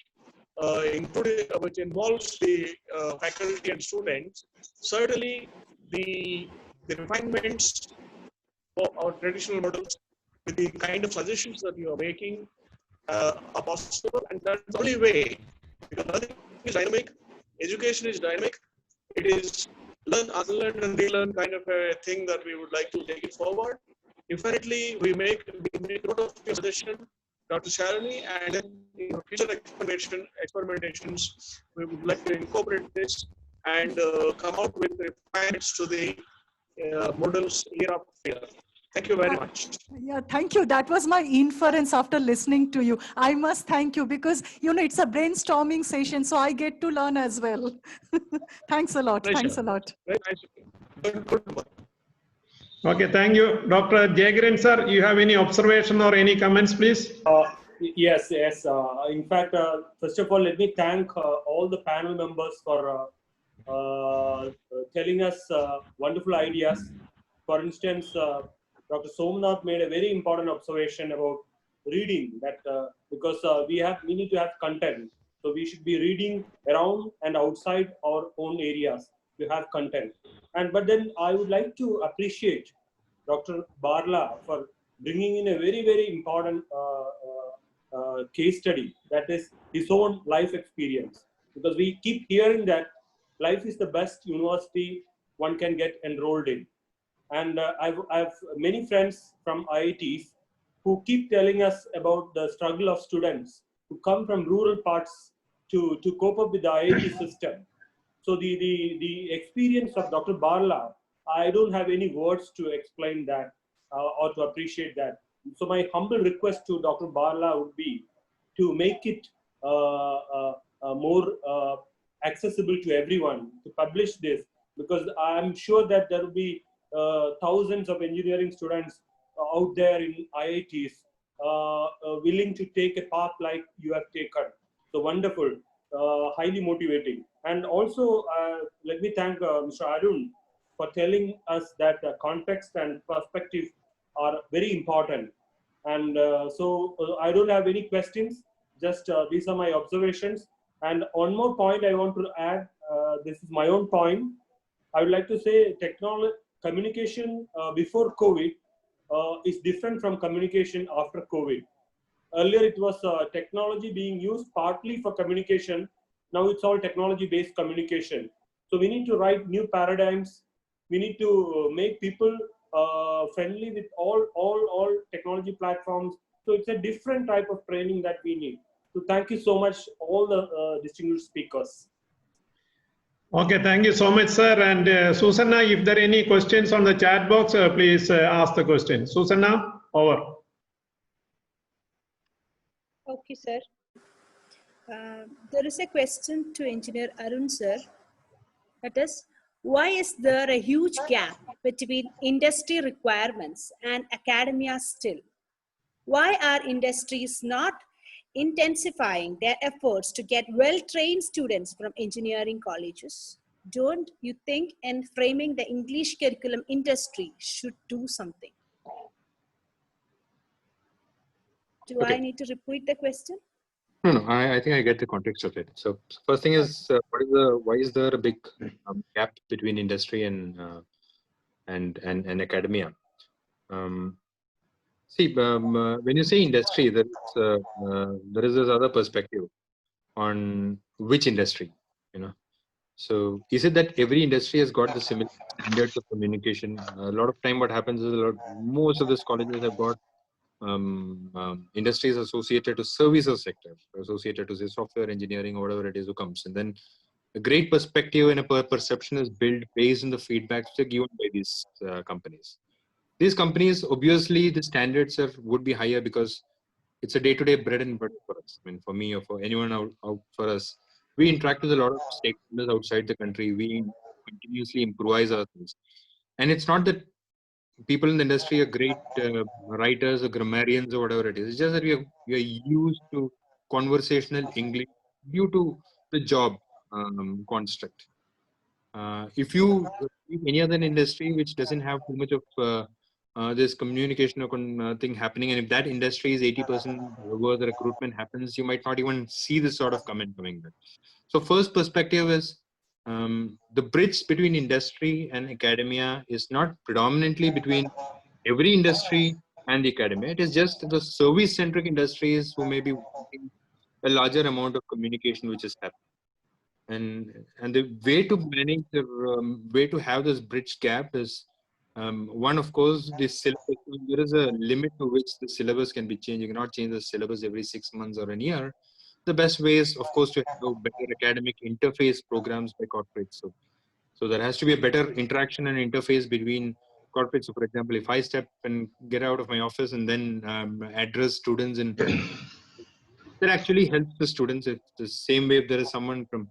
including which involves the faculty and students, certainly the refinements for our traditional models with the kind of suggestions that you are making are possible, and that's the only way, because learning is dynamic, education is dynamic, it is learn, unlearn and relearn kind of a thing that we would like to take it forward. Definitely we make note of your suggestion, Dr. Sharani, and then in future experimentations, we would like to incorporate this and come out with refinements to the models year after year. Thank you very much. Yeah, thank you. That was my inference after listening to you. I must thank you because, you know, it's a brainstorming session, so I get to learn as well. Thanks a lot. Pleasure. Thanks a lot. Very nice. Good. Okay, thank you. Dr. Jagaran sir, you have any observation or any comments, please? Yes. In fact, first of all, let me thank all the panel members for telling us wonderful ideas. For instance, Dr. Somanath made a very important observation about reading, that because we need to have content. So we should be reading around and outside our own areas. you have content. But then I would like to appreciate Dr. Barla for bringing in a very, very important case study, that is his own life experience. Because we keep hearing that life is the best university one can get enrolled in. And I've many friends from IITs who keep telling us about the struggle of students who come from rural parts to cope up with the IIT system. So the experience of Dr. Barla, I don't have any words to explain that or to appreciate that. So my humble request to Dr. Barla would be to make it more accessible to everyone, to publish this, because I'm sure that there will be thousands of engineering students out there in IITs willing to take a path like you have taken. So wonderful, highly motivating. And also, let me thank Mr. Arun for telling us that context and perspective are very important. And so I don't have any questions, just these are my observations. And one more point I want to add, this is my own point. I would like to say communication before COVID is different from communication after COVID. Earlier it was technology being used partly for communication. Now it's all technology-based communication. So we need to write new paradigms. We need to make people friendly with all technology platforms. So it's a different type of training that we need. So thank you so much, all the distinguished speakers. Okay, thank you so much, sir. And Susanna, if there are any questions on the chat box, please ask the question. Susanna, over. Okay, sir. There is a question to Engineer Arun, sir. That is, why is there a huge gap between industry requirements and academia still? Why are industries not intensifying their efforts to get well-trained students from engineering colleges? Don't you think in framing the English curriculum industry should do something? Do I need to repeat the question? No, I think I get the context of it. So first thing is, why is there a big gap between industry and academia? See, when you say industry, there is this other perspective on which industry, you know. So is it that every industry has got the similar standards of communication? A lot of time what happens is most of these colleges have got industries associated to services sector, associated to say software engineering or whatever it is who comes. And then a great perspective and a perception is built based on the feedbacks which are given by these companies. These companies, obviously, the standards would be higher because it's a day-to-day bread and butter for us. I mean, for me or for anyone out for us, we interact with a lot of stakeholders outside the country. We continuously improvise ourselves. And it's not that people in the industry are great writers or grammarians or whatever it is. It's just that we are used to conversational English due to the job construct. If you any other industry which doesn't have too much of this communication thing happening, and if that industry is 80% where the recruitment happens, you might not even see this sort of comment coming there. So first perspective is the bridge between industry and academia is not predominantly between every industry and the academia. It is just the service-centric industries who may be wanting a larger amount of communication which is happening. And the way to manage the way to have this bridge gap is one, of course, the syllabus. There is a limit to which the syllabus can be changed. You cannot change the syllabus every 6 months or a year. The best way is, of course, to have better academic interface programs by corporates. So there has to be a better interaction and interface between corporates. So, for example, if I step and get out of my office and then address students, and that actually helps the students. It's the same way if there is someone from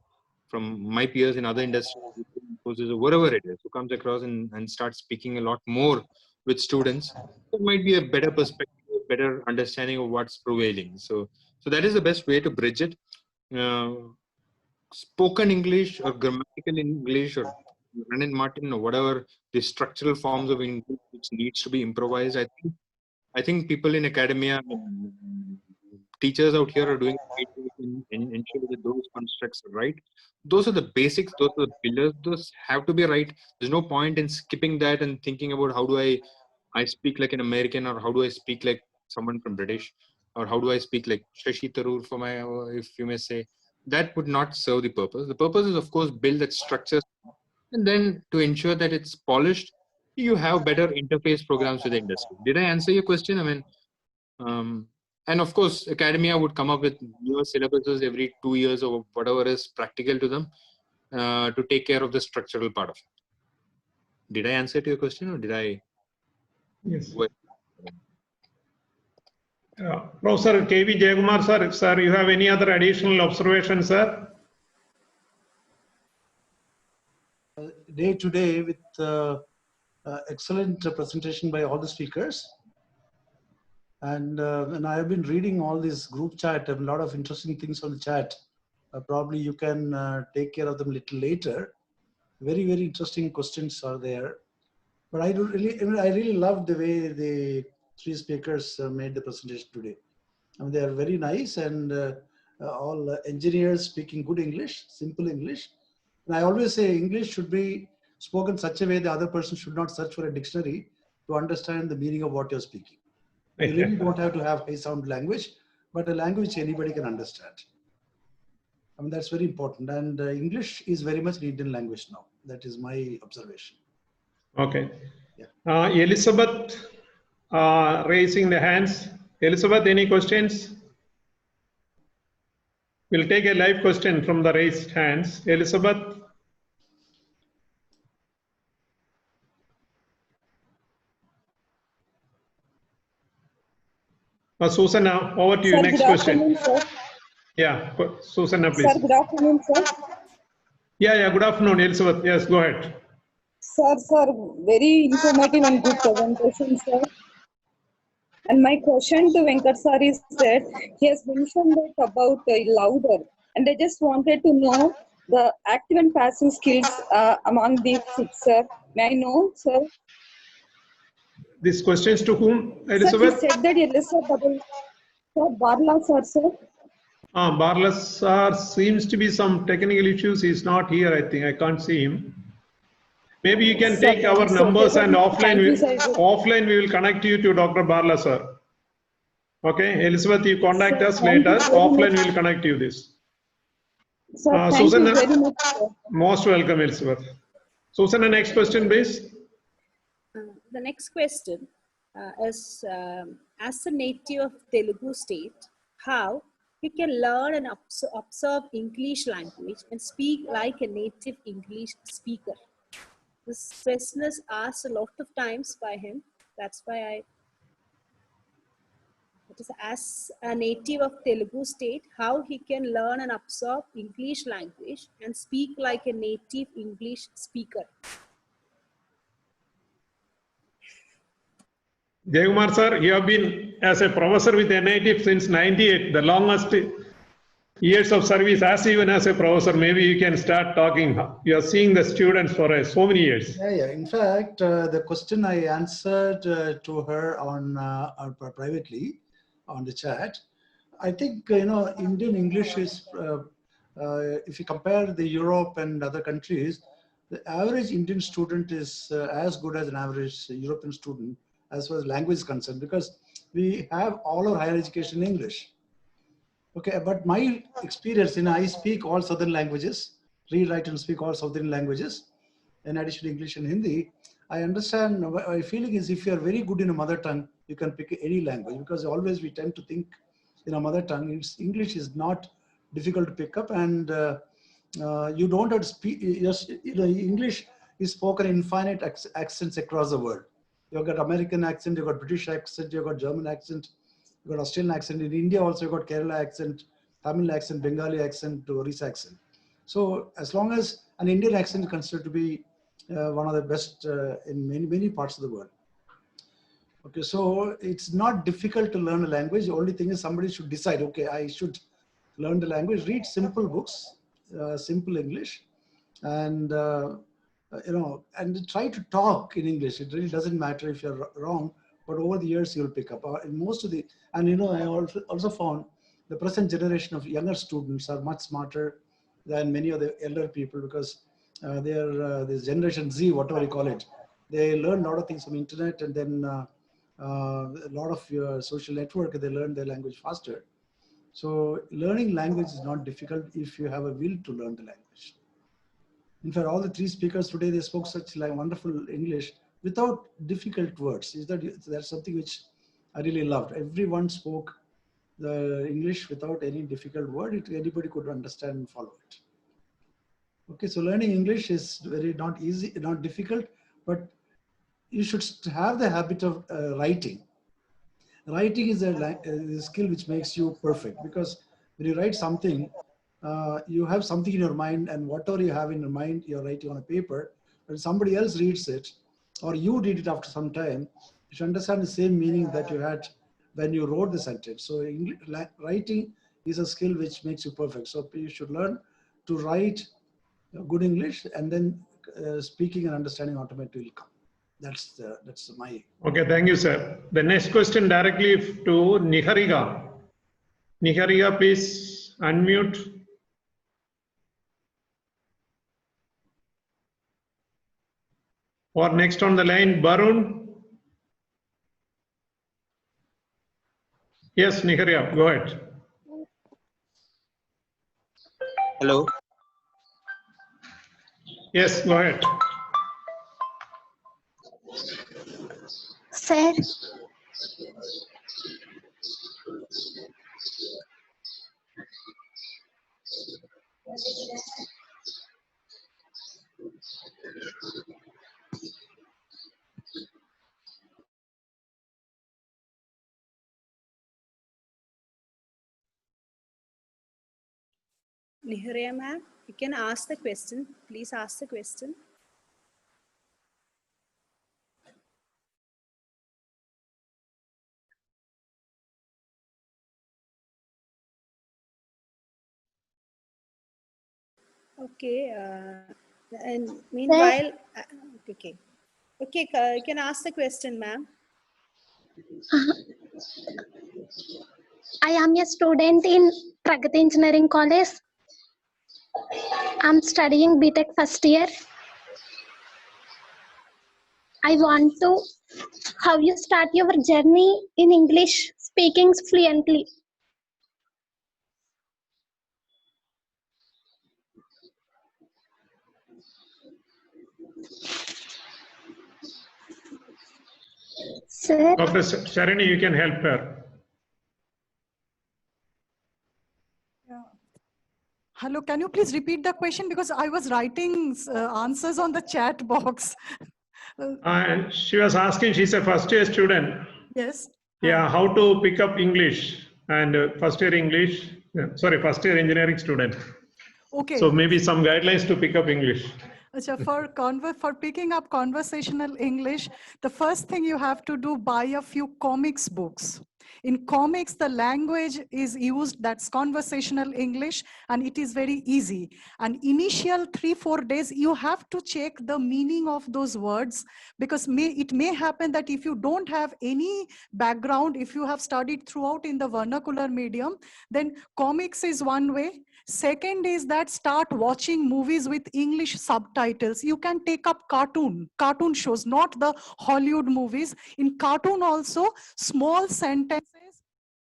my peers in other industries, or whatever it is, who comes across and starts speaking a lot more with students, there might be a better perspective, better understanding of what's prevailing. So that is the best way to bridge it. Spoken English or grammatical English or run in Martin or whatever the structural forms of English which needs to be improvised. I think people in academia teachers out here are doing great work in ensuring that those constructs are right. Those are the basics, those are the pillars, those have to be right. There's no point in skipping that and thinking about how do I speak like an American, or how do I speak like someone from British, or how do I speak like Shashi Tharoor for my, if you may say. That would not serve the purpose. The purpose is, of course, build that structure, and then to ensure that it's polished, you have better interface programs with the industry. Did I answer your question? I mean, and of course, academia would come up with newer syllabuses every 2 years or whatever is practical to them to take care of the structural part of it. Did I answer to your question, or did I? Yes. Professor K.V. Jayakumar, sir, you have any other additional observations, sir? Day to day with excellent presentation by all the speakers. And I have been reading all this group chat, a lot of interesting things on the chat. Probably you can take care of them a little later. Very, very interesting questions are there. But I really loved the way the three speakers made the presentation today. I mean, they are very nice, and all engineers speaking good English, simple English. And I always say English should be spoken such a way the other person should not search for a dictionary to understand the meaning of what you're speaking. You really don't have to have high sound language, but a language anybody can understand. I mean, that's very important. And English is very much an Indian language now. That is my observation. Okay. Yeah. Elizabeth raising the hands. Elizabeth, any questions? We'll take a live question from the raised hands. Elizabeth. Susanna, over to you. Sir, Next good question. afternoon, sir. Yeah, Susanna, please. Sir, good afternoon, sir. Yeah, good afternoon, Elizabeth. Yes, go ahead. Sir, very informative and good presentation, sir. And my question to Venkat sir is that he has mentioned that about louder, and I just wanted to know the active and passive skills among these six, sir. May I know, sir? This question is to whom, Elizabeth? Sir, he said that Elizabeth, sir, Barla, sir. Barla sir seems to be some technical issues. He's not here, I think. I can't see him. Maybe you can take our numbers, and offline we will connect you to Dr. Barla, sir. Okay, Elizabeth, you contact us later. Offline we will connect you this. Sir, thank Susanna, you very much, sir. Most welcome, Elizabeth. Susanna, next question, please. The next question is, as a native of Telugu state, how he can learn and observe English language and speak like a native English speaker? This question is asked a lot of times by him. That's why it is, as a native of Telugu state, how he can learn and absorb English language and speak like a native English speaker. Jayakumar sir, you have been as a professor with NIT since 98, the longest years of service even as a professor. Maybe you can start talking. You are seeing the students for so many years. Yeah. In fact, the question I answered to her on privately on the chat. I think, Indian English is, if you compare the Europe and other countries, the average Indian student is as good as an average European student as far as language is concerned, because we have all our higher education in English. Okay, but my experience, I speak all southern languages, read, write, and speak all southern languages, in addition to English and Hindi. I understand, my feeling is if you are very good in a mother tongue, you can pick any language, because always we tend to think in a mother tongue. English is not difficult to pick up, and you don't have to speak. English is spoken in infinite accents across the world. You've got American accent, you've got British accent, you've got German accent, you've got Australian accent. In India also, you've got Kerala accent, Tamil accent, Bengali accent, Orissa accent. So as long as an Indian accent is considered to be one of the best in many parts of the world. Okay, so it's not difficult to learn a language. The only thing is somebody should decide, okay, I should learn the language, read simple books, simple English, and and try to talk in English. It really doesn't matter if you're wrong, but over the years you'll pick up. In most of the, and I also found the present generation of younger students are much smarter than many of the elder people, because they are this generation Z, whatever you call it. They learn a lot of things from internet, and then a lot of your social network, they learn their language faster. So learning language is not difficult if you have a will to learn the language. In fact, all the three speakers today, they spoke such like wonderful English without difficult words. That's something which I really loved. Everyone spoke the English without any difficult word. Anybody could understand and follow it. Okay, so learning English is not easy, not difficult, but you should have the habit of writing. Writing is a skill which makes you perfect, because when you write something, you have something in your mind, and whatever you have in your mind, you're writing on a paper. When somebody else reads it, or you read it after some time, you should understand the same meaning that you had when you wrote the sentence. So writing is a skill which makes you perfect. So you should learn to write good English, and then speaking and understanding automatically will come. That's my. Okay, thank you, sir. The next question directly to Niharika. Niharika, please unmute. Or next on the line, Barun. Yes, Niharika, go ahead. Hello. Yes, go ahead. Sir. Nihariya ma'am, you can ask the question. Please ask the question. Okay. And meanwhile, okay. Okay, you can ask the question, ma'am. I am a student in Pragati Engineering College. I'm studying BTech first year. I want to how you start your journey in English speaking fluently. Sir. Dr. Sharini, you can help her. Hello, can you please repeat the question? Because I was writing answers on the chat box. And she was asking, she's a first year student. Yes. Yeah, how to pick up English and first year English, first year engineering student. Okay. So maybe some guidelines to pick up English. For picking up conversational English, the first thing you have to do, buy a few comics books. In comics, the language is used, that's conversational English, and it is very easy. And initial 3-4 days, you have to check the meaning of those words, because it may happen that if you don't have any background, if you have studied throughout in the vernacular medium, then comics is one way. Second is that start watching movies with English subtitles. You can take up cartoon shows, not the Hollywood movies. In cartoon also, small sentences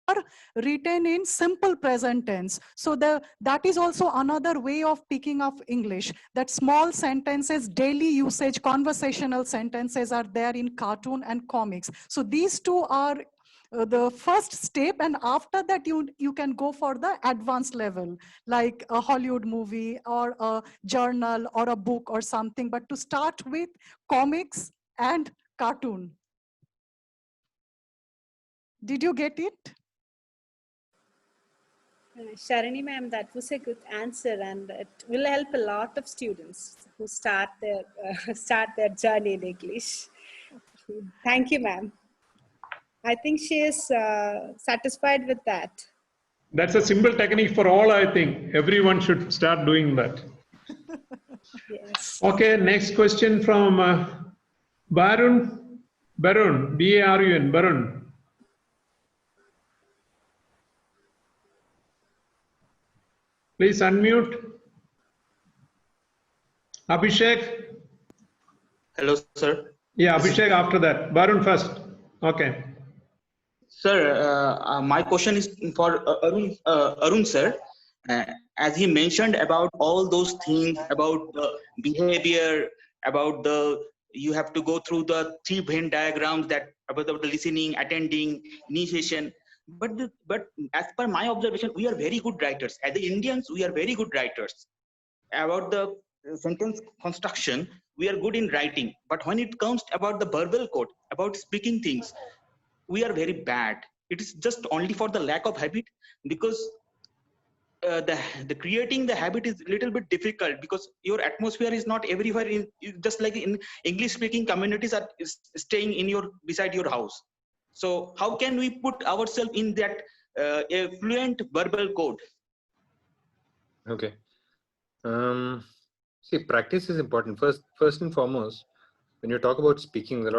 are written in simple present tense. So that is also another way of picking up English, that small sentences, daily usage, conversational sentences are there in cartoon and comics. So these two are the first step, and after that you can go for the advanced level, like a Hollywood movie or a journal or a book or something. But to start with, comics and cartoon. Did you get it? Sharini ma'am, that was a good answer, and it will help a lot of students who start their journey in English. Thank you, ma'am. I think she is satisfied with that. That's a simple technique for all, I think. Everyone should start doing that. Yes. Okay, next question from Barun, B-A-R-U-N, Barun. Please unmute. Abhishek. Hello, sir. Yeah, Abhishek after that. Barun first. Okay. Sir, my question is for Arun sir. As he mentioned about all those things, about the behavior, about you have to go through the 3 Venn diagrams that about the listening, attending, initiation. But as per my observation, we are very good writers. As the Indians, we are very good writers. About the sentence construction, we are good in writing. But when it comes about the verbal code, about speaking things, we are very bad. It is just only for the lack of habit, because the creating the habit is a little bit difficult, because your atmosphere is not everywhere just like in English speaking communities are staying in beside your house. So how can we put ourselves in that a fluent verbal code? Okay. See, practice is important. First and foremost, when you talk about speaking, there's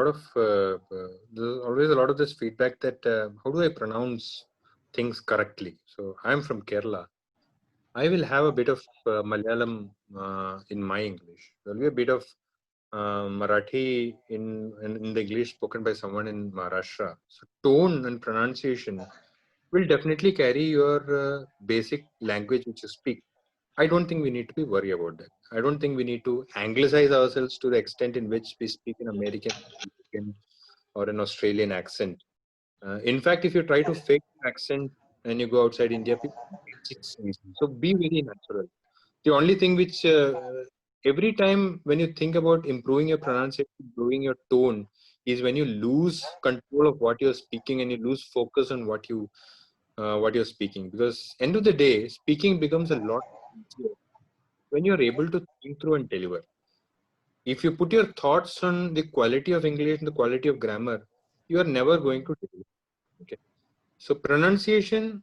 always a lot of this feedback that how do I pronounce things correctly? So I'm from Kerala. I will have a bit of Malayalam in my English. There will be a bit of Marathi in the English spoken by someone in Maharashtra. So tone and pronunciation will definitely carry your basic language which you speak. I don't think we need to be worried about that. I don't think we need to anglicize ourselves to the extent in which we speak an American or an Australian accent. In fact, if you try to fake an accent and you go outside India, people think it's easy. So be very natural. The only thing which every time when you think about improving your pronunciation, improving your tone, is when you lose control of what you're speaking and you lose focus on what you're speaking. Because end of the day, speaking becomes a lot easier when you're able to think through and deliver. If you put your thoughts on the quality of English and the quality of grammar, you are never going to deliver. Okay. So pronunciation,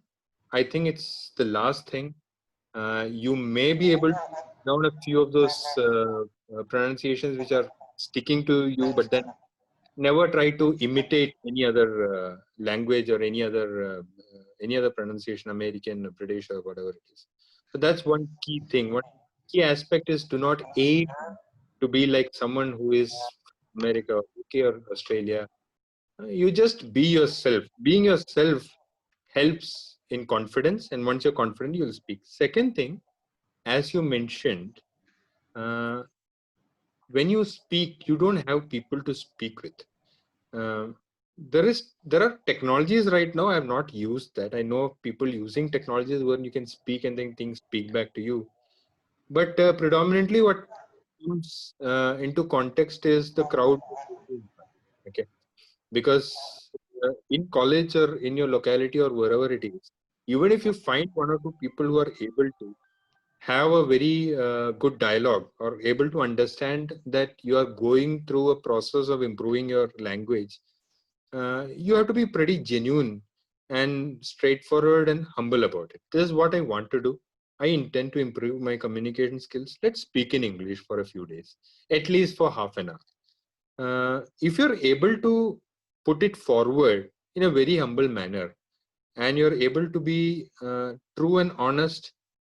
I think it's the last thing. You may be able to put down a few of those pronunciations which are sticking to you, but then never try to imitate any other language or any other pronunciation, American, British, or whatever it is. So that's one key thing. One key aspect is do not aim to be like someone who is America, or UK, or Australia. You just be yourself. Being yourself helps in confidence, and once you're confident, you'll speak. Second thing, as you mentioned, when you speak, you don't have people to speak with. There are technologies right now. I have not used that. I know of people using technologies where you can speak and then things speak back to you. But predominantly, what comes into context is the crowd. Okay, because in college or in your locality or wherever it is, even if you find 1 or 2 people who are able to have a very good dialogue or able to understand that you are going through a process of improving your language, you have to be pretty genuine and straightforward and humble about it. This is what I want to do. I intend to improve my communication skills. Let's speak in English for a few days, at least for half an hour. If you're able to put it forward in a very humble manner, and you're able to be true and honest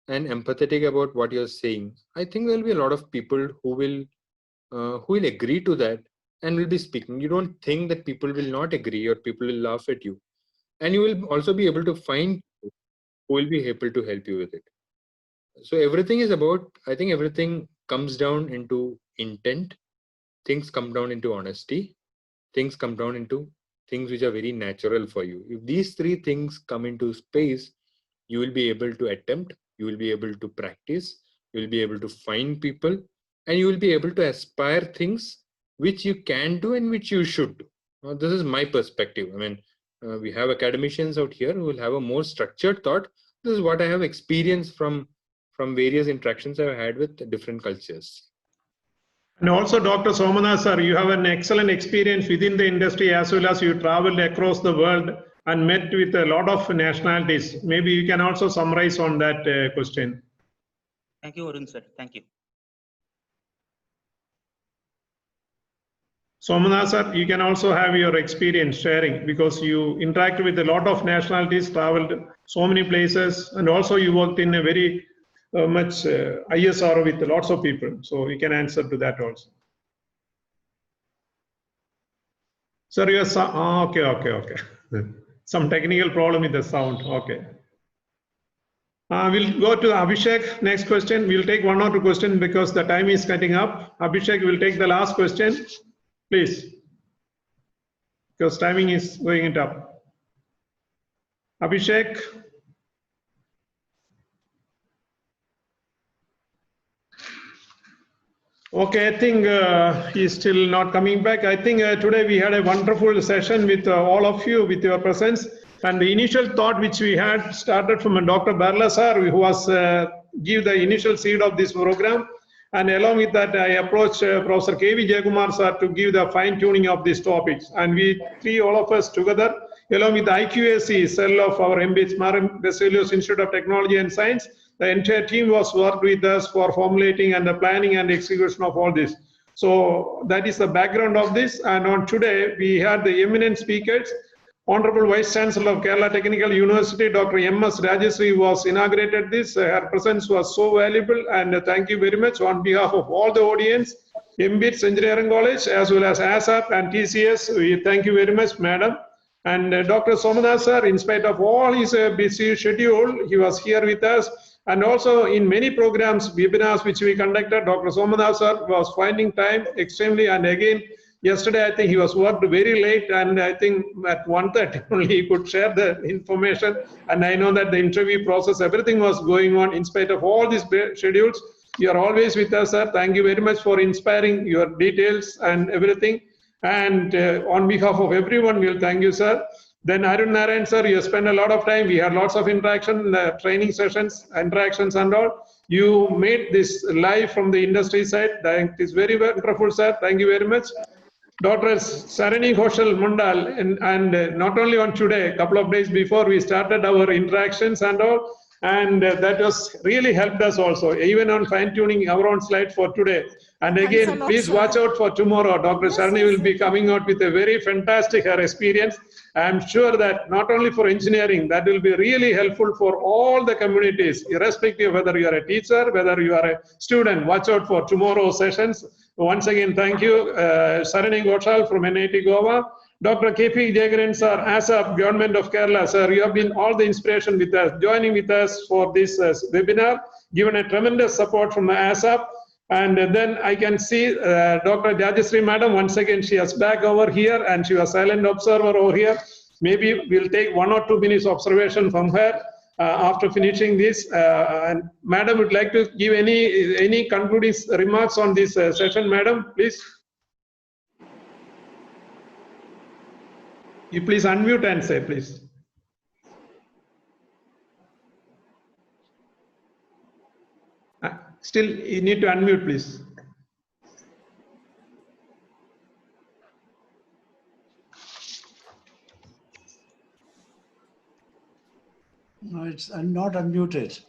and empathetic about what you're saying, I think there'll be a lot of people who will agree to that and will be speaking. You don't think that people will not agree or people will laugh at you, and you will also be able to find people who will be able to help you with it. So everything is about, I think everything comes down into intent, things come down into honesty, things come down into things which are very natural for you. If these 3 things come into space, you will be able to attempt, you will be able to practice, you will be able to find people, and you will be able to aspire things which you can do and which you should do. Now, this is my perspective. I mean, we have academicians out here who will have a more structured thought. This is what I have experienced from various interactions I've had with different cultures. And also, Dr. Somanath sir, you have an excellent experience within the industry as well as you traveled across the world and met with a lot of nationalities. Maybe you can also summarize on that question. Thank you, Arun sir. Thank you. Somanath sir, you can also have your experience sharing because you interacted with a lot of nationalities, traveled so many places, and also you worked in a very much ISRO with lots of people. So you can answer to that also. Sir, your sound. Okay. Some technical problem with the sound. Okay. We'll go to Abhishek. Next question. We'll take 1 or 2 questions because the time is cutting up. Abhishek will take the last question, please, because timing is going it up. Abhishek. Okay, I think he's still not coming back. I think today we had a wonderful session with all of you with your presence. And the initial thought which we had started from Dr. Barla sir, who was give the initial seed of this program. And along with that, I approached Professor K.V. Jayakumar sir to give the fine tuning of these topics. And we three, all of us together, along with the IQAC cell of our Mbits, Baselios Institute of Technology and Science, the entire team was worked with us for formulating and the planning and execution of all this. So that is the background of this. And on today, we had the eminent speakers. Honorable Vice Chancellor of Kerala Technical University, Dr. M.S. Rajasree was inaugurated this. Her presence was so valuable, and thank you very much on behalf of all the audience, Mbits Engineering College, as well as ASAP and TCS. We thank you very much, madam. And Dr. Somanath sir, in spite of all his busy schedule, he was here with us. And also in many programs, webinars which we conducted, Dr. Somanath sir was finding time extremely, and again, yesterday, I think he was worked very late, and I think at 1:30 only he could share the information. And I know that the interview process, everything was going on in spite of all these schedules. You are always with us, sir. Thank you very much for inspiring your details and everything. And on behalf of everyone, we'll thank you, sir. Then Arun Narayan, sir, you spent a lot of time. We had lots of interaction, training sessions, interactions and all. You made this live from the industry side. It is very wonderful, sir. Thank you very much. Dr. Sarani Ghoshal Mundal, and not only on today, a couple of days before we started our interactions and all, and that was really helped us also, even on fine-tuning our own slide for today. And again, please watch out for tomorrow. Dr. Sarani will be coming out with a very fantastic experience. I am sure that not only for engineering, that will be really helpful for all the communities, irrespective of whether you are a teacher, whether you are a student. Watch out for tomorrow's sessions. Once again, thank you, Sarani Ghoshal from NIT Goa. Dr. K.P. Jagaran sir, ASAP, Government of Kerala, sir, you have been all the inspiration with us, joining with us for this webinar, given a tremendous support from the ASAP. And then I can see Dr. Rajasree madam, once again, she is back over here and she was silent observer over here. Maybe we'll take 1 or 2 minutes observation from her after finishing this. And madam would like to give any concluding remarks on this session, madam, please. You please unmute and say, please. Still, you need to unmute, please. No, I'm not unmuted.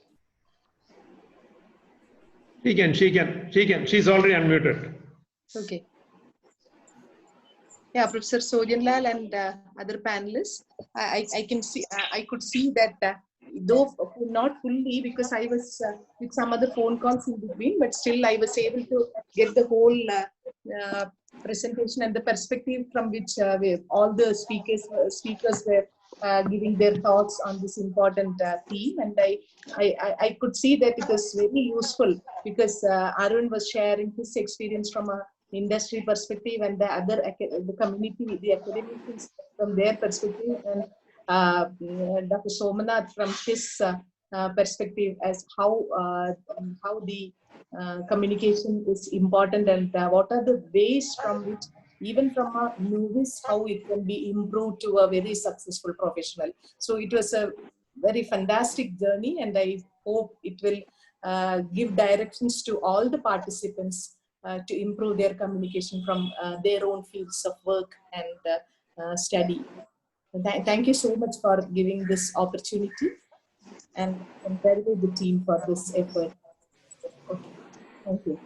She can. She's already unmuted. Okay. Yeah, Professor Sojan and other panelists, I can see, I could see that though not fully because I was with some other phone calls in between, but still I was able to get the whole presentation and the perspective from which all the speakers were giving their thoughts on this important theme. And I could see that it was very useful because Arun was sharing his experience from a industry perspective and the other the community, the academics from their perspective, and Dr. Somanath from his perspective as how the communication is important and what are the ways from which even from a novice how it can be improved to a very successful professional. So it was a very fantastic journey, and I hope it will give directions to all the participants to improve their communication from their own fields of work and study. Thank you so much for giving this opportunity, and congratulate the team for this effort. Okay. Thank you.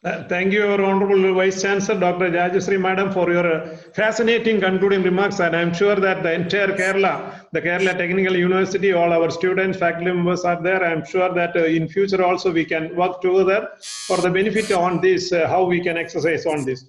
Thank you, our Honorable Vice Chancellor, Dr. Rajasree Madam, for your fascinating concluding remarks. And I'm sure that the entire Kerala, the Kerala Technical University, all our students, faculty members are there. I'm sure that in future also we can work together for the benefit on this, how we can exercise on this.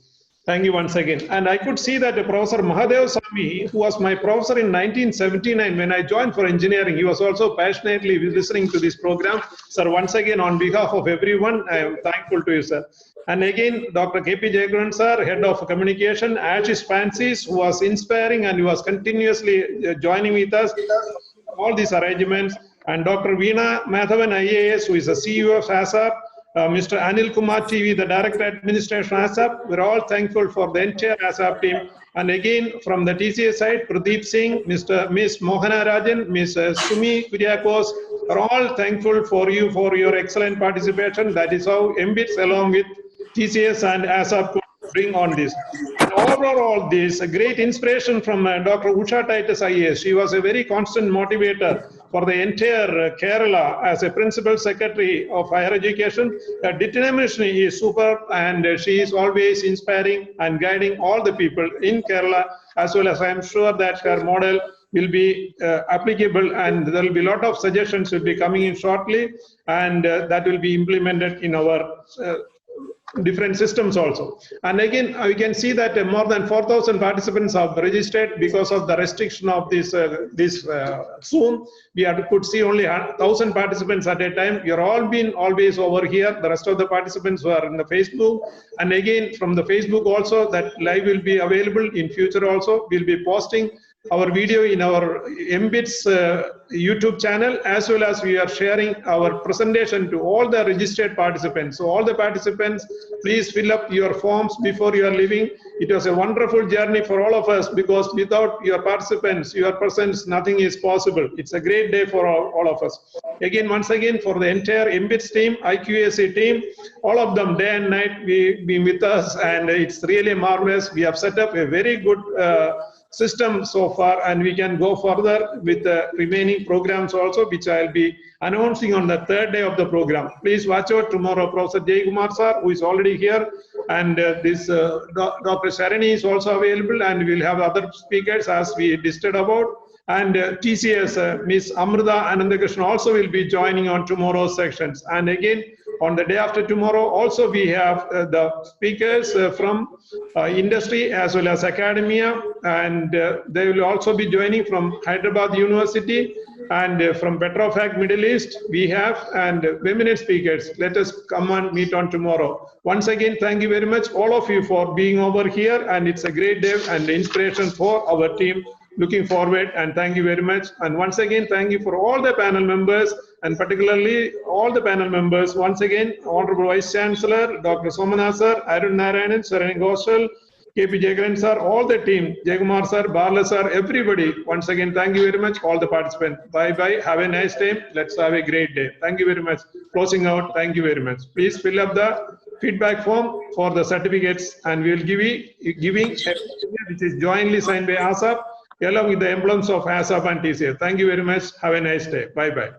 Thank you once again. And I could see that Professor Mahadev Swami, who was my professor in 1979 when I joined for engineering, he was also passionately listening to this program. Sir, once again, on behalf of everyone, I am thankful to you, sir. And again, Dr. K.P. Jagaran, sir, Head of Communication, Ashish Fancies, who was inspiring and he was continuously joining with us, all these arrangements. And Dr. Veena Madhavan, IAS, who is the CEO of ASAP, Mr. Anil Kumar TV, the Director Administration ASAP. We're all thankful for the entire ASAP team. And again, from the TCS side, Pradeep Singh, Ms. Mohana Rajan, Ms. Sumi Kuryakos, are all thankful for you for your excellent participation. That is how Mbits along with TCS and ASAP could bring on this. And overall, this a great inspiration from Dr. Usha Titus IAS. She was a very constant motivator for the entire Kerala as a principal secretary of higher education. Her determination is superb and she is always inspiring and guiding all the people in Kerala, as well as I am sure that her model will be applicable and there will be a lot of suggestions will be coming in shortly and that will be implemented in our different systems also. And again, we can see that more than 4,000 participants have registered because of the restriction of this Zoom. We could see only 1,000 participants at a time. You're all been always over here. The rest of the participants who are in the Facebook. And again, from the Facebook also, that live will be available in future also. We'll be posting our video in our Mbits YouTube channel, as well as we are sharing our presentation to all the registered participants. So all the participants, please fill up your forms before you are leaving. It was a wonderful journey for all of us because without your participants, your presence, nothing is possible. It's a great day for all of us. Again, once again, for the entire Mbits team, IQAC team, all of them day and night, we've been with us and it's really marvelous. We have set up a very good system so far and we can go further with the remaining programs also, which I'll be announcing on the third day of the program. Please watch out tomorrow. Professor Jay Kumar sir, who is already here, and this Dr. Sharani is also available, and we'll have other speakers as we discussed about. And TCS, Ms. Amrita Anandakrishna also will be joining on tomorrow's sections. And again, on the day after tomorrow, also we have the speakers from industry as well as academia, and they will also be joining from Hyderabad University and from Petrofac Middle East we have, and eminent speakers. Let us come and meet on tomorrow. Once again, thank you very much all of you for being over here, and it's a great day and inspiration for our team. Looking forward, and thank you very much. And once again, thank you for all the panel members, and particularly all the panel members. Once again, Honorable Vice Chancellor, Dr. Somanath sir, Arun Narayan, Sarani Ghoshal, K.P. Jagaran sir, all the team, Jayakumar sir, Barla sir, everybody. Once again, thank you very much, all the participants. Bye-bye. Have a nice day. Let's have a great day. Thank you very much. Closing out, thank you very much. Please fill up the feedback form for the certificates, and we will giving a which is jointly signed by ASAP, along with the emblems of ASAP and TCS. Thank you very much. Have a nice day. Bye-bye.